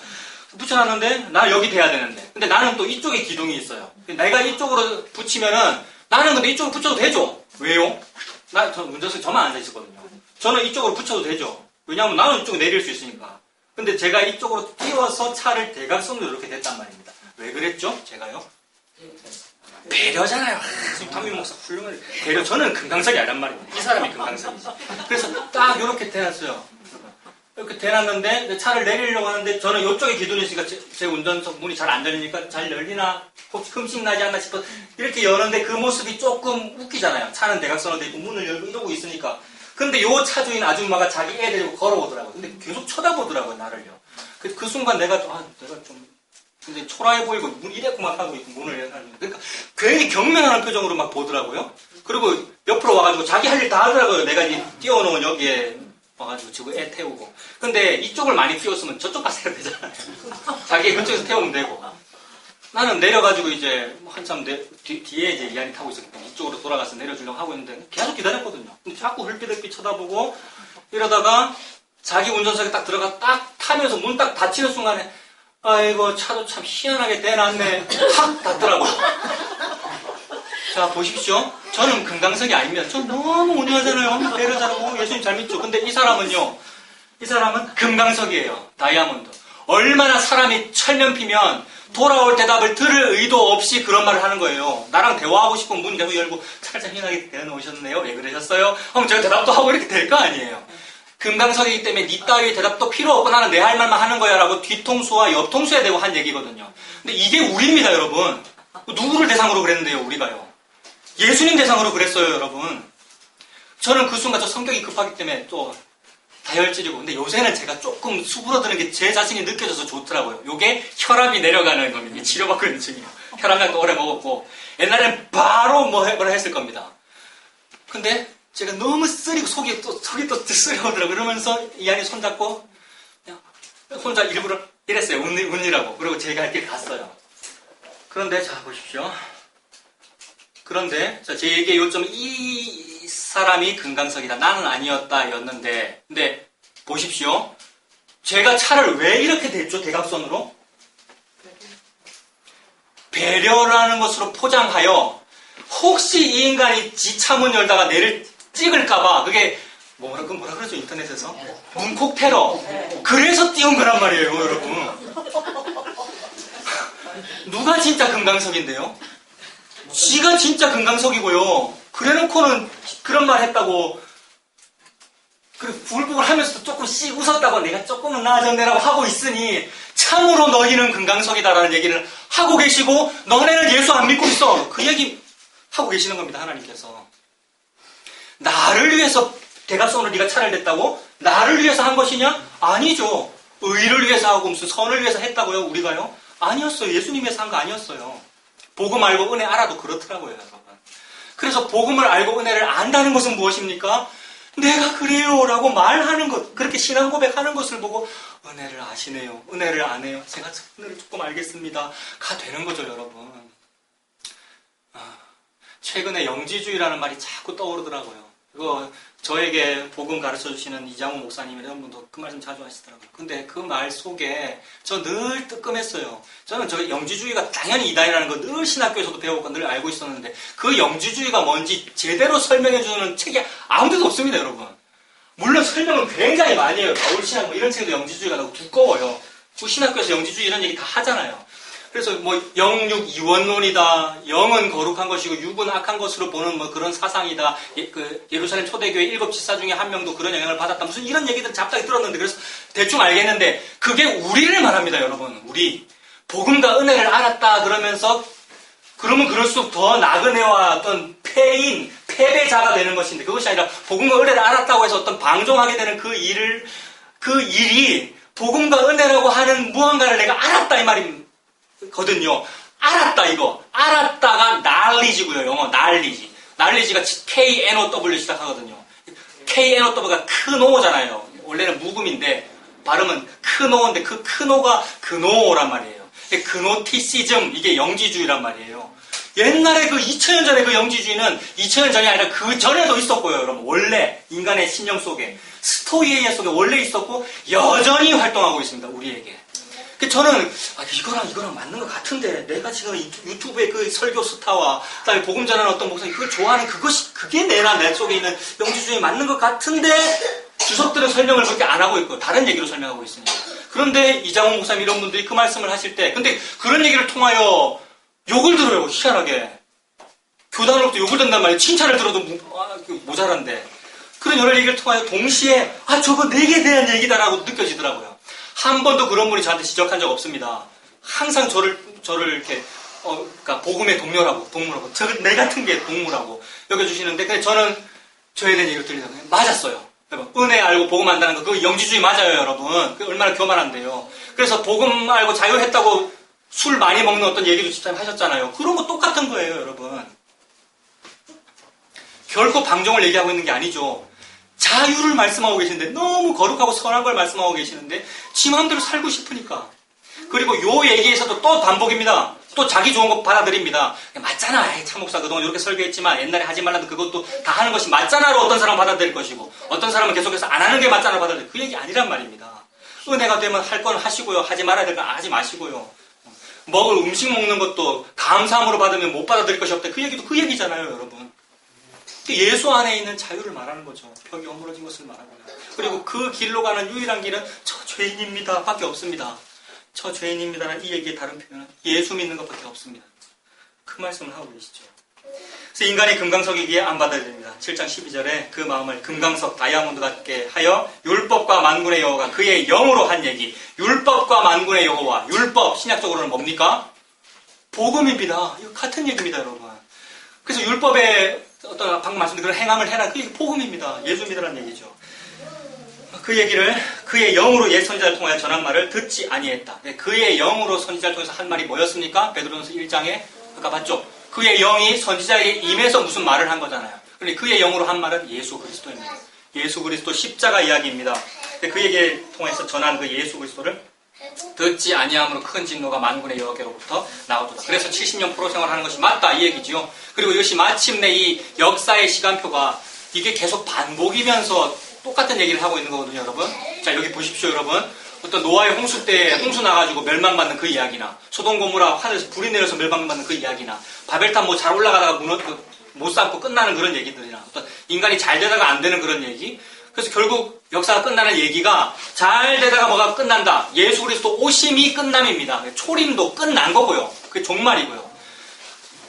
붙여놨는데 나 여기 돼야 되는데 근데 나는 또 이쪽에 기둥이 있어요. 내가 이쪽으로 붙이면은 나는 근데 이쪽으로 붙여도 되죠. 왜요? 저 운전석에 저만 앉아 있었거든요. 저는 이쪽으로 붙여도 되죠. 왜냐하면 나는 이쪽으로 내릴 수 있으니까. 근데 제가 이쪽으로 띄워서 차를 대각선으로 이렇게 됐단 말입니다. 왜 그랬죠? 제가요? 배려잖아요. 지금 담임 목사 훌륭한 배려. 저는 금강석이 아니란 말입니다. 이 사람이 금강석이지. 그래서 딱 이렇게 대놨어요. 이렇게 대놨는데 차를 내리려고 하는데 저는 이쪽에 기둥이 있으니까 제 운전석 문이 잘 안 열리니까 잘 열리나 혹시 흠집 나지 않나 싶어 이렇게 여는데 그 모습이 조금 웃기잖아요. 차는 대각선으로 돼 있고 문을 열고 이러고 있으니까 근데 요 차주인 아줌마가 자기 애 데리고 걸어오더라고요. 근데 계속 쳐다보더라고요, 나를요. 그 순간 내가 좀 근데 초라해 보이고 문 이랬구만 하고 있고 문을 열어요. 그러니까 괜히 경멸하는 표정으로 막 보더라고요. 그리고 옆으로 와가지고 자기 할 일 다 하더라고요. 내가 이제 띄워놓은 여기에 와가지고 지금 애 태우고. 근데 이쪽을 많이 띄웠으면 저쪽 가서 해야 되잖아요. 자기 그쪽에서 태우면 되고. 나는 내려가지고 이제 한참 뒤에 이제 이한이 타고 있었기 때문에 이쪽으로 돌아가서 내려주려고 하고 있는데 계속 기다렸거든요. 근데 자꾸 헐빛헐빛 쳐다보고 이러다가 자기 운전석에 딱 들어가 딱 타면서 문 딱 닫히는 순간에 아이고 차도 참 희한하게 대놨네 확 닫더라고요. 자 보십시오. 저는 금강석이 아닙니다. 저 너무 온유하잖아요. 배려 잘하고 예수님 잘 믿죠. 근데 이 사람은요. 이 사람은 금강석이에요. 다이아몬드. 얼마나 사람이 철면 피면 돌아올 대답을 들을 의도 없이 그런 말을 하는 거예요. 나랑 대화하고 싶으면 문 계속 열고 살짝 희한하게 대놓으셨네요. 왜 그러셨어요? 그럼 제가 대답도 하고 이렇게 될 거 아니에요. 금강석이기 때문에 니 따위의 대답도 필요 없고 나는 내 할 말만 하는 거야 라고 뒤통수와 옆통수에 대고 한 얘기거든요. 근데 이게 우리입니다, 여러분. 누구를 대상으로 그랬는데요, 우리가요? 예수님 대상으로 그랬어요, 여러분. 저는 그 순간 저 성격이 급하기 때문에 또 다혈질이고, 근데 요새는 제가 조금 수그러드는 게 제 자신이 느껴져서 좋더라고요. 요게 혈압이 내려가는 겁니다. 치료받고 있는 중이에요. 혈압약도 오래 먹었고, 옛날에는 바로 뭐라 했을 겁니다. 근데 제가 너무 쓰리고 속이 또 쓰려오더라고요. 그러면서 이한이 손잡고 그냥 혼자 일부러 이랬어요. 운이라고. 그리고 제가 할 길 갔어요. 그런데 자 보십시오. 그런데 제게 요점 이 사람이 금강석이다. 나는 아니었다 였는데 근데 보십시오. 제가 차를 왜 이렇게 댔죠? 대각선으로? 배려라는 것으로 포장하여 혹시 이 인간이 지 차문 열다가 내를 찍을까봐 그게 뭐라 그러죠 인터넷에서 문콕 테러 그래서 띄운 거란 말이에요 여러분. 누가 진짜 금강석인데요? 지가 진짜 금강석이고요. 그래놓고는 그런 말 했다고 부글부글 하면서도 조금 씩 웃었다고 내가 조금은 나아졌네라고 하고 있으니 참으로 너희는 금강석이다라는 얘기를 하고 계시고 너네는 예수 안 믿고 있어. 그 얘기 하고 계시는 겁니다. 하나님께서. 나를 위해서 대각선으로 네가 차를 댔다고? 나를 위해서 한 것이냐? 아니죠. 의를 위해서 하고 무슨 선을 위해서 했다고요? 우리가요? 아니었어요. 예수님 위해서 한 거 아니었어요. 복음 알고 은혜 알아도 그렇더라고요. 여러분. 그래서 복음을 알고 은혜를 안다는 것은 무엇입니까? 내가 그래요 라고 말하는 것, 그렇게 신앙 고백하는 것을 보고 은혜를 아시네요. 은혜를 아네요. 제가 은혜를 조금 알겠습니다. 가 되는 거죠, 여러분. 최근에 영지주의라는 말이 자꾸 떠오르더라고요. 그거 저에게 복음 가르쳐 주시는 이장호 목사님 이런 분도 그 말씀 자주 하시더라고요. 근데 그 말 속에 저 늘 뜨끔했어요. 저는 저 영지주의가 당연히 이단이라는 거 늘 신학교에서도 배우고 늘 알고 있었는데 그 영지주의가 뭔지 제대로 설명해 주는 책이 아무데도 없습니다, 여러분. 물론 설명은 굉장히 많이 해요. 바울신학 뭐 이런 책도 영지주의가 너무 두꺼워요. 그 신학교에서 영지주의 이런 얘기 다 하잖아요. 그래서 뭐 영육 이원론이다. 영은 거룩한 것이고 육은 악한 것으로 보는 뭐 그런 사상이다. 그 예루살렘 초대교회 7 집사 중에 한 명도 그런 영향을 받았다. 무슨 이런 얘기들 잡다히 들었는데 그래서 대충 알겠는데 그게 우리를 말합니다, 여러분. 우리 복음과 은혜를 알았다 그러면서 그러면 그럴수록 더 나그네와 어떤 패배자가 되는 것인데 그것이 아니라 복음과 은혜를 알았다고 해서 어떤 방종하게 되는 그 일이 복음과 은혜라고 하는 무언가를 내가 알았다 이 말입니다. 거든요. 알았다 이거. 알았다가 knowledge고요. 영어 knowledge. knowledge가 K-N-O-W 시작하거든요. K-N-O-W가 크노잖아요. 원래는 묵음인데 발음은 크노인데 그 크노가 그노란 말이에요. 그노티시즘 이게 영지주의란 말이에요. 옛날에 그 2000년 전에 그 영지주의는 2000년 전이 아니라 그 전에도 있었고요. 여러분 원래 인간의 심령 속에 스토이에 속에 원래 있었고 여전히 활동하고 있습니다. 우리에게. 저는 이거랑 맞는 것 같은데 내가 지금 유튜브에 그 설교 스타와 그다음에 복음 전하는 어떤 목사님 그걸 좋아하는 그게 내 속에 있는 영지주의에 맞는 것 같은데 주석들은 설명을 그렇게 안 하고 있고 다른 얘기로 설명하고 있으니까. 그런데 이장훈 목사님 이런 분들이 그 말씀을 하실 때 근데 그런 얘기를 통하여 욕을 들어요. 희한하게. 교단으로부터 욕을 듣는단 말이에요. 칭찬을 들어도 모자란데. 그런 여러 얘기를 통하여 동시에 저거 내게 대한 얘기다라고 느껴지더라고요. 한 번도 그런 분이 저한테 지적한 적 없습니다. 항상 저를 이렇게 그러니까 복음의 동료라고 동물하고 내 같은 게 동물하고 여겨주시는데 근데 저는 줘야 되는 얘기로 들리잖아요. 맞았어요. 여러분, 은혜 알고 복음 안다는 거, 그거 영지주의 맞아요, 여러분. 그게 얼마나 교만한데요. 그래서 복음 알고 자유했다고 술 많이 먹는 어떤 얘기도 집사님 하셨잖아요. 그런 거 똑같은 거예요, 여러분. 결코 방종을 얘기하고 있는 게 아니죠. 자유를 말씀하고 계시는데, 너무 거룩하고 선한 걸 말씀하고 계시는데, 지 마음대로 살고 싶으니까. 그리고 요 얘기에서도 또 반복입니다. 또 자기 좋은 거 받아들입니다. 맞잖아. 에이, 참 목사 그동안 이렇게 설교했지만 옛날에 하지 말라던 그것도 다 하는 것이 맞잖아로 어떤 사람은 받아들일 것이고 어떤 사람은 계속해서 안 하는 게 맞잖아 받아들일 그 얘기 아니란 말입니다. 은혜가 되면 할 건 하시고요. 하지 말아야 될 건 하지 마시고요. 먹을 음식 먹는 것도 감사함으로 받으면 못 받아들일 것이 없다. 그 얘기도 그 얘기잖아요, 여러분. 예수 안에 있는 자유를 말하는 거죠. 벽이 허물어진 것을 말하고요. 그리고 그 길로 가는 유일한 길은 저 죄인입니다 밖에 없습니다. 저 죄인입니다라는 이 얘기의 다른 표현은 예수 믿는 것밖에 없습니다. 그 말씀을 하고 계시죠. 그래서 인간이 금강석이기에 안 받아야 됩니다. 7장 12절에 그 마음을 금강석 다이아몬드 같게 하여 율법과 만군의 여호와가 그의 영으로 한 얘기. 율법과 만군의 여호와. 율법 신약적으로는 뭡니까? 복음입니다. 이거 같은 얘기입니다, 여러분. 그래서 율법에 어떤 방금 말씀드린 그런 행함을 해라. 그게 복음입니다. 예수 믿으라는 얘기죠. 그 얘기를 그의 영으로 옛 선지자를 통하여 전한 말을 듣지 아니했다. 그의 영으로 선지자를 통해서 한 말이 뭐였습니까? 베드로전서 1장에 아까 봤죠? 그의 영이 선지자에게 임해서 무슨 말을 한 거잖아요. 그런데 그의 영으로 한 말은 예수 그리스도입니다. 예수 그리스도 십자가 이야기입니다. 그에게 통해서 전한 그 예수 그리스도를 듣지 아니함으로 큰 진노가 만군의 여호와께로부터 나오더라. 그래서 70년 포로 생활하는 것이 맞다 이 얘기죠. 그리고 이것이 마침내 이 역사의 시간표가 이게 계속 반복이면서 똑같은 얘기를 하고 있는 거거든요, 여러분. 자, 여기 보십시오, 여러분. 어떤 노아의 홍수 때 홍수 나가지고 멸망받는 그 이야기나 소돔 고모라 하늘에서 불이 내려서 멸망받는 그 이야기나 바벨탑 뭐 잘 올라가다가 못 쌓고 끝나는 그런 얘기들이나 어떤 인간이 잘 되다가 안 되는 그런 얘기. 그래서 결국 역사가 끝나는 얘기가 잘 되다가 뭐가 끝난다. 예수 그리스도 오심이 끝남입니다. 초림도 끝난 거고요. 그게 종말이고요.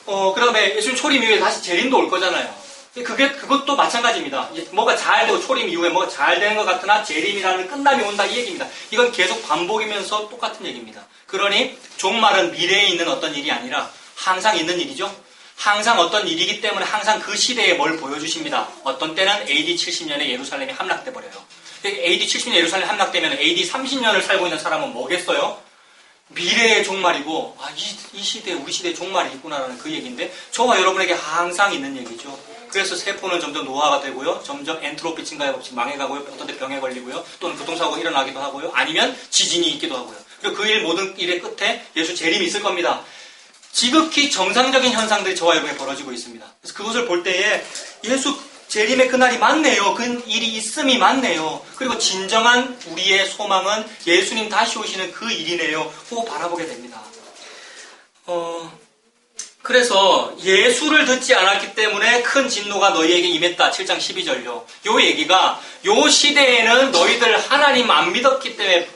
그 다음에 예수님 초림 이후에 다시 재림도 올 거잖아요. 그것도 마찬가지입니다. 뭐가 잘 되고 초림 이후에 뭐가 잘 되는 것 같으나 재림이라는 끝남이 온다 이 얘기입니다. 이건 계속 반복이면서 똑같은 얘기입니다. 그러니 종말은 미래에 있는 어떤 일이 아니라 항상 있는 일이죠. 항상 어떤 일이기 때문에 항상 그 시대에 뭘 보여주십니다. 어떤 때는 AD 70년에 예루살렘이 함락돼 버려요. AD 70년 예루살렘 함락되면 AD 30년을 살고 있는 사람은 뭐겠어요? 미래의 종말이고 이 시대에 우리 시대의 종말이 있구나라는 그 얘기인데 저와 여러분에게 항상 있는 얘기죠. 그래서 세포는 점점 노화가 되고요. 점점 엔트로피 증가에 없이 망해가고요. 어떤 때 병에 걸리고요. 또는 교통사고가 일어나기도 하고요. 아니면 지진이 있기도 하고요. 그리고 그 모든 일의 끝에 예수 재림이 있을 겁니다. 지극히 정상적인 현상들이 저와 여러분에게 벌어지고 있습니다. 그래서 그것을 볼 때에 예수 재림의 그날이 맞네요. 그 일이 있음이 맞네요. 그리고 진정한 우리의 소망은 예수님 다시 오시는 그 일이네요. 고 바라보게 됩니다. 그래서 예수를 듣지 않았기 때문에 큰 진노가 너희에게 임했다. 7장 12절요. 요 얘기가 요 시대에는 너희들 하나님 안 믿었기 때문에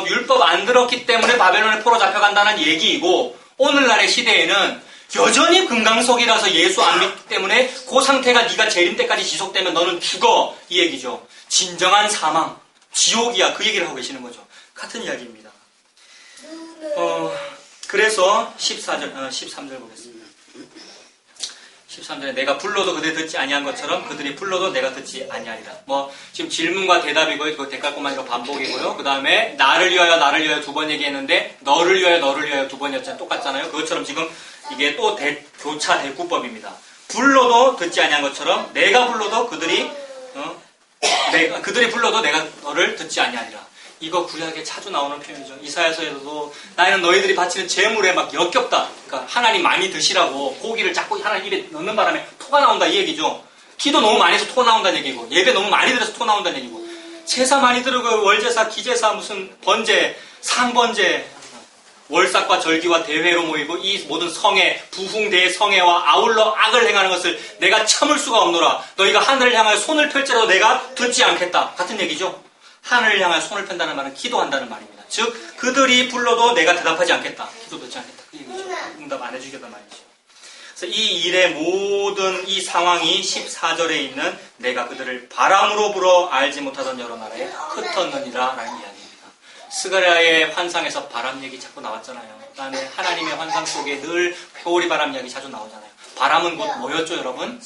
율법 안 들었기 때문에 바벨론에 포로 잡혀간다는 얘기이고 오늘날의 시대에는 여전히 금강석이라서 예수 안 믿기 때문에 그 상태가 네가 재림 때까지 지속되면 너는 죽어 이 얘기죠. 진정한 사망, 지옥이야 그 얘기를 하고 계시는 거죠. 같은 이야기입니다. 그래서 13절 보겠습니다. 13절에 내가 불러도 그들이 듣지 아니한 것처럼 그들이 불러도 내가 듣지 아니하리라. 지금 질문과 대답이고요. 그 대깔꼬마니로 반복이고요. 그 다음에 나를 위하여 두 번 얘기했는데 너를 위하여 두 번이었잖아요. 똑같잖아요. 그것처럼 지금 이게 또 교차 대구법입니다. 불러도 듣지 아니한 것처럼 내가 불러도 그들이 불러도 내가 너를 듣지 아니하리라. 이거 구약에 자주 나오는 표현이죠. 이사야서에서도 나는 너희들이 바치는 제물에 막 역겹다. 그러니까 하나님 많이 드시라고 고기를 자꾸 하나님 입에 넣는 바람에 토가 나온다 이 얘기죠. 기도 너무 많이 해서 토 나온다는 얘기고 예배 너무 많이 들어서 토 나온다는 얘기고 제사 많이 들고 월제사, 기제사, 무슨 번제, 상번제 월삭과 절기와 대회로 모이고 이 모든 성회, 부흥대의 성회와 아울러 악을 행하는 것을 내가 참을 수가 없노라. 너희가 하늘을 향하여 손을 펼지라도 내가 듣지 않겠다. 같은 얘기죠. 하늘을 향하여 손을 편다는 말은 기도한다는 말입니다. 즉 그들이 불러도 내가 대답하지 않겠다. 기도 듣지 않겠다. 그 얘기죠. 응답 안 해주겠단 말이죠. 그래서 이 일의 모든 이 상황이 14절에 있는 내가 그들을 바람으로 불어 알지 못하던 여러 나라에 흩었느니라 라는 이야기입니다. 스가랴의 환상에서 바람 얘기 자꾸 나왔잖아요. 그 다음에 하나님의 환상 속에 늘 회오리 바람 이야기 자주 나오잖아요. 바람은 곧 뭐였죠, 여러분?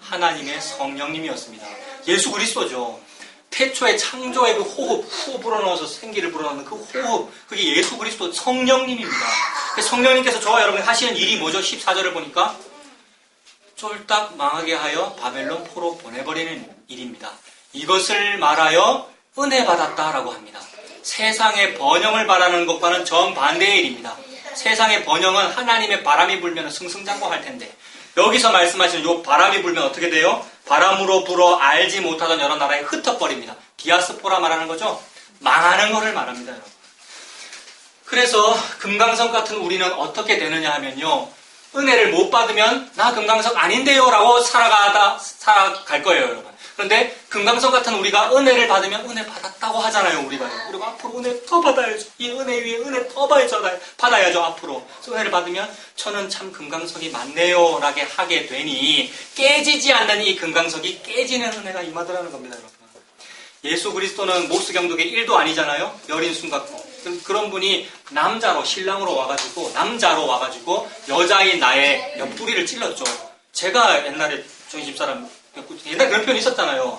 하나님의 성령님이었습니다. 예수 그리스도죠. 태초에 창조의 그 호흡 불어넣어서 생기를 불어넣는 그 호흡, 그게 예수 그리스도 성령님입니다. 성령님께서 저와 여러분이 하시는 일이 뭐죠? 14절을 보니까 쫄딱 망하게 하여 바벨론 포로 보내버리는 일입니다. 이것을 말하여 은혜 받았다라고 합니다. 세상의 번영을 바라는 것과는 정반대의 일입니다. 세상의 번영은 하나님의 바람이 불면 승승장구할 텐데 여기서 말씀하시는 요 바람이 불면 어떻게 돼요? 바람으로 불어 알지 못하던 여러 나라에 흩어버립니다. 디아스포라 말하는 거죠? 망하는 거를 말합니다, 여러분. 그래서 금강석 같은 우리는 어떻게 되느냐 하면요. 은혜를 못 받으면 나 금강석 아닌데요 라고 살아갈 거예요, 여러분. 그런데 금강석 같은 우리가 은혜를 받으면 은혜 받았다고 하잖아요, 우리가요. 그리고 앞으로 은혜 더 받아야죠. 이 은혜 위에 은혜 더 받아야죠, 앞으로. 그래서 은혜를 받으면 저는 참 금강석이 맞네요 라게 하게 되니 깨지지 않는 이 금강석이 깨지는 은혜가 임하더라는 겁니다, 여러분. 예수 그리스도는 모스경독의 1도 아니잖아요. 여린 숨같고. 그런 분이 신랑으로 와가지고 여자인 나의 옆구리를 찔렀죠. 제가 옛날에 저희 집사람 옛날에 그런 표현이 있었잖아요.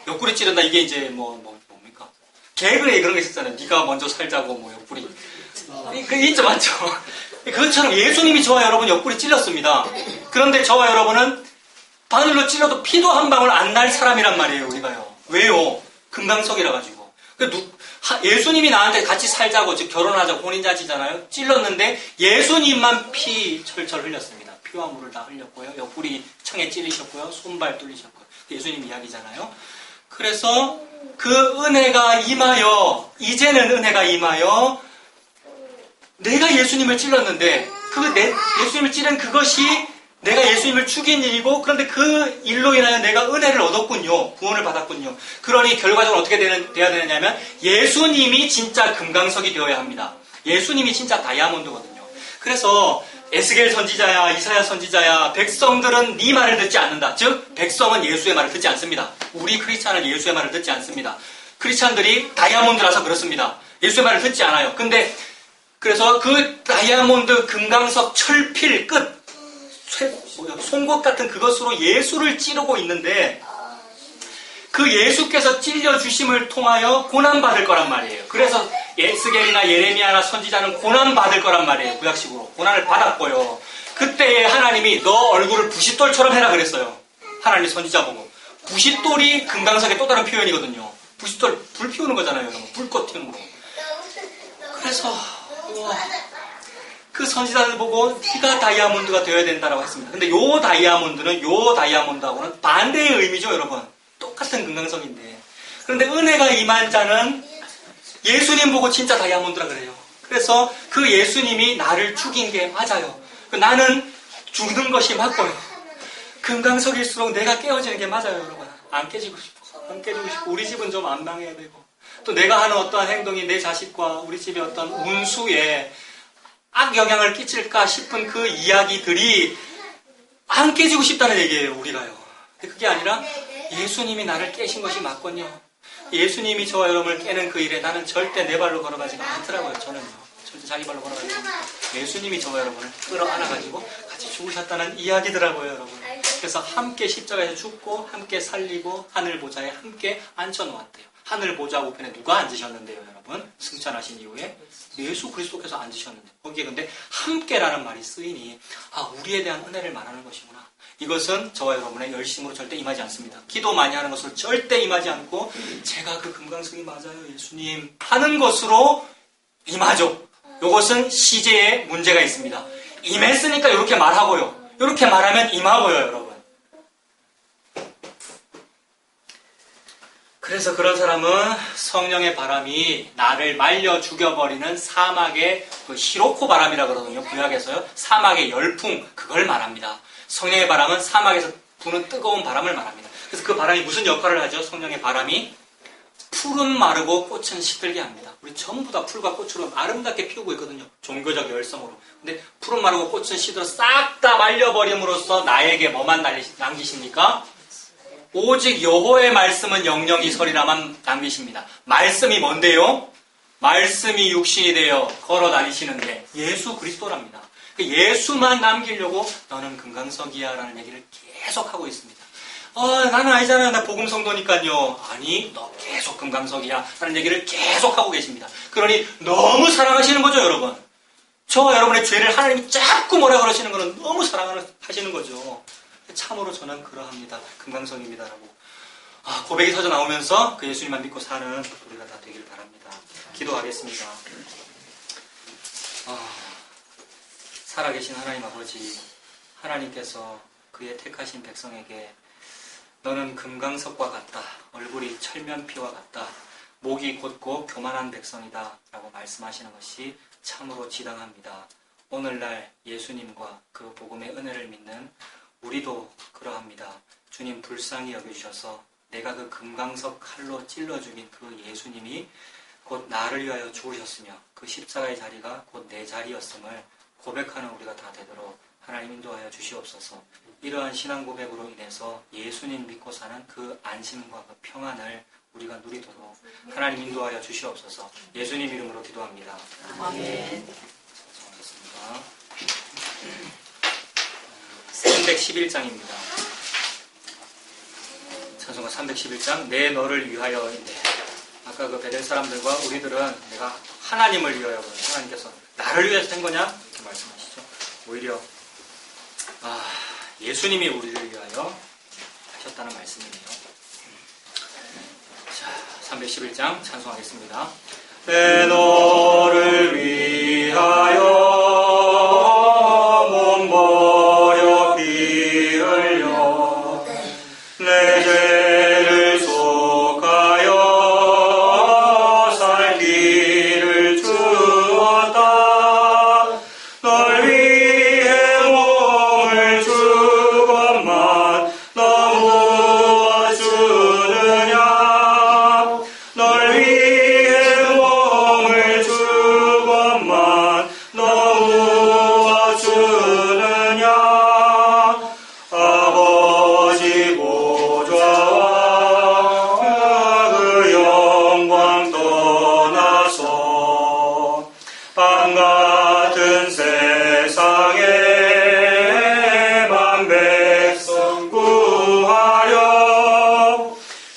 옆구리 찌른다, 이게 이제 뭡니까? 개그에 그런 게 있었잖아요. 네가 먼저 살자고, 옆구리. 그 있죠, 맞죠? 그것처럼 예수님이 저와 여러분 옆구리 찔렸습니다. 그런데 저와 여러분은 바늘로 찔러도 피도 한 방울 안 날 사람이란 말이에요, 우리가요. 왜요? 금강석이라 가지고. 예수님이 나한테 같이 살자고, 즉 결혼하자고 혼인잔치잖아요. 찔렀는데 예수님만 피 철철 흘렸습니다. 피와 물을 다 흘렸고요. 옆구리 창에 찔리셨고요. 손발 뚫리셨고요. 예수님 이야기잖아요. 그래서 그 은혜가 임하여, 이제는 은혜가 임하여 내가 예수님을 찔렀는데 예수님을 찌른 그것이 내가 예수님을 죽인 일이고, 그런데 그 일로 인하여 내가 은혜를 얻었군요. 구원을 받았군요. 그러니 결과적으로 어떻게 돼야 되느냐면 예수님이 진짜 금강석이 되어야 합니다. 예수님이 진짜 다이아몬드거든요. 그래서 에스겔 선지자야, 이사야 선지자야, 백성들은 네 말을 듣지 않는다. 즉 백성은 예수의 말을 듣지 않습니다. 우리 크리스찬은 예수의 말을 듣지 않습니다. 크리스찬들이 다이아몬드라서 그렇습니다. 예수의 말을 듣지 않아요. 그래서 그 다이아몬드 금강석 철필 끝 송곳 같은 그것으로 예수를 찌르고 있는데 그 예수께서 찔려주심을 통하여 고난받을 거란 말이에요. 그래서 에스겔이나 예레미야나 선지자는 고난받을 거란 말이에요. 구약식으로. 고난을 받았고요. 그때에 하나님이 너 얼굴을 부싯돌처럼 해라 그랬어요. 하나님 선지자 보고. 부싯돌이 금강석의 또 다른 표현이거든요. 부싯돌 불 피우는 거잖아요, 여러분. 불꽃 튀는 거. 그래서 그 선지자들 보고 네가 다이아몬드가 되어야 된다라고 했습니다. 근데 요 다이아몬드하고는 반대의 의미죠, 여러분. 똑같은 금강석인데. 그런데 은혜가 임한 자는 예수님 보고 진짜 다이아몬드라 그래요. 그래서 그 예수님이 나를 죽인 게 맞아요. 나는 죽는 것이 맞고요. 금강석일수록 내가 깨어지는 게 맞아요, 여러분. 안 깨지고 싶고. 우리 집은 좀 안 망해야 되고. 또 내가 하는 어떠한 행동이 내 자식과 우리 집의 어떤 운수에 악영향을 끼칠까 싶은 그 이야기들이 안 깨지고 싶다는 얘기예요, 우리가요. 그게 아니라 예수님이 나를 깨신 것이 맞군요. 예수님이 저와 여러분을 깨는 그 일에 나는 절대 내 발로 걸어가지가 않더라고요, 저는요. 절대 자기 발로 걸어가지 않습니다. 예수님이 저와 여러분을 끌어안아가지고 같이 죽으셨다는 이야기더라고요, 여러분. 그래서 함께 십자가에서 죽고 함께 살리고 하늘 보좌에 함께 앉혀놓았대요. 하늘 보좌 우편에 누가 앉으셨는데요, 여러분? 승천하신 이후에 예수 그리스도께서 앉으셨는데 거기에 근데 함께라는 말이 쓰이니 우리에 대한 은혜를 말하는 것이구나. 이것은 저와 여러분의 열심으로 절대 임하지 않습니다. 기도 많이 하는 것으로 절대 임하지 않고 제가 그 금강석이 맞아요, 예수님 하는 것으로 임하죠. 이것은 시제에 문제가 있습니다. 임했으니까 이렇게 말하고요. 이렇게 말하면 임하고요, 여러분. 그래서 그런 사람은 성령의 바람이 나를 말려 죽여버리는 사막의 그 시로코 바람이라 그러거든요. 구약에서요. 사막의 열풍, 그걸 말합니다. 성령의 바람은 사막에서 부는 뜨거운 바람을 말합니다. 그래서 그 바람이 무슨 역할을 하죠? 성령의 바람이 풀은 마르고 꽃은 시들게 합니다. 우리 전부 다 풀과 꽃으로 아름답게 피우고 있거든요. 종교적 열성으로. 근데 풀은 마르고 꽃은 시들어 싹 다 말려버림으로써 나에게 뭐만 남기십니까? 오직 여호와의 말씀은 영영이 서리라만 남기십니다. 말씀이 뭔데요? 말씀이 육신이 되어 걸어 다니시는데 예수 그리스도랍니다. 예수만 남기려고 너는 금강석이야 라는 얘기를 계속 하고 있습니다. 나는 아니잖아요. 나 복음 성도니까요. 아니, 너 계속 금강석이야 라는 얘기를 계속 하고 계십니다. 그러니 너무 사랑하시는 거죠, 여러분. 저와 여러분의 죄를 하나님이 자꾸 뭐라 그러시는 거는 너무 사랑하시는 거죠. 참으로 저는 그러합니다. 금강석입니다라고. 고백이 터져 나오면서 그 예수님만 믿고 사는 우리가 다 되길 바랍니다. 기도하겠습니다. 살아계신 하나님 아버지, 하나님께서 그의 택하신 백성에게 너는 금강석과 같다. 얼굴이 철면피와 같다. 목이 곧고 교만한 백성이다. 라고 말씀하시는 것이 참으로 지당합니다. 오늘날 예수님과 그 복음의 은혜를 믿는 우리도 그러합니다. 주님 불쌍히 여겨주셔서 내가 그 금강석 칼로 찔러 죽인 그 예수님이 곧 나를 위하여 죽으셨으며 그 십자가의 자리가 곧 내 자리였음을 고백하는 우리가 다 되도록 하나님 인도하여 주시옵소서. 이러한 신앙 고백으로 인해서 예수님 믿고 사는 그 안심과 그 평안을 우리가 누리도록 하나님 인도하여 주시옵소서. 예수님 이름으로 기도합니다.
아멘.
찬송가 311장입니다. 찬송가 311장 내 너를 위하여인데 아까 그 베델 사람들과 우리들은 내가 하나님을 위하여 하나님께서 나를 위해서 된 거냐? 이렇게 말씀하시죠. 오히려 예수님이 우리를 위하여 하셨다는 말씀이네요. 자, 311장 찬송하겠습니다. 내 너를 위하여 몸 버려 피 흘려 내 죄를 속하여 살 길을 주었다. 널 위해 몸을 주건만 너무 주느냐. 널 위해 몸을 주건만 너무 주느냐. 아버지 보좌와 그 영광 떠나서 밤 같은 세상에 만 백성 구하려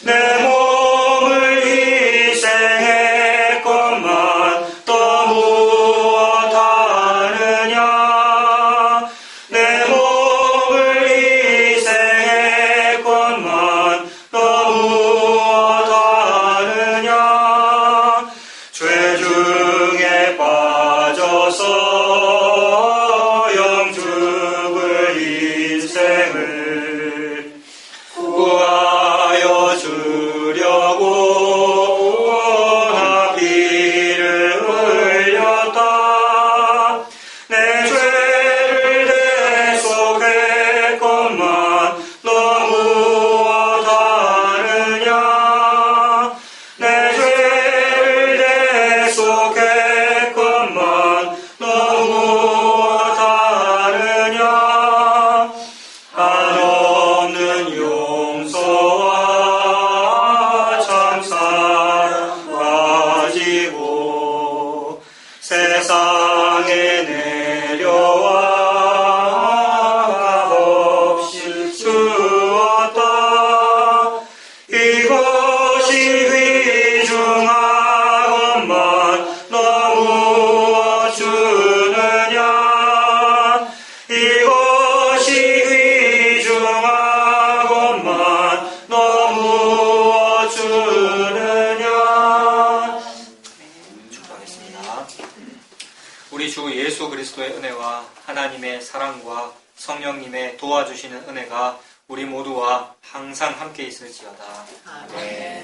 내 몸을 희생했건만 또 무엇하느냐. 내 몸을 희생했건만 또 무엇하느냐. 죄 중에 빠져서 영 죽을 인생을 구하여 주려고 나 피를 흘렸다. 내 죄를 대속했건만 너 무엇하느냐. 내 죄를 대속했건만 너 무엇하느냐. 한없는 용서와 참사랑 가지고 세상에 내려와 값없이 주었다. 이것이 귀중하건만 너 무엇 주느냐. 이것이 귀중하건만 너 무엇 주느냐. 축복하겠습니다. 우리 주 예수 그리스도의 은혜와 하나님의 사랑과 성령님의 도와주시는 은혜가 우리 모두와 항상 함께 있을지어다.
아멘.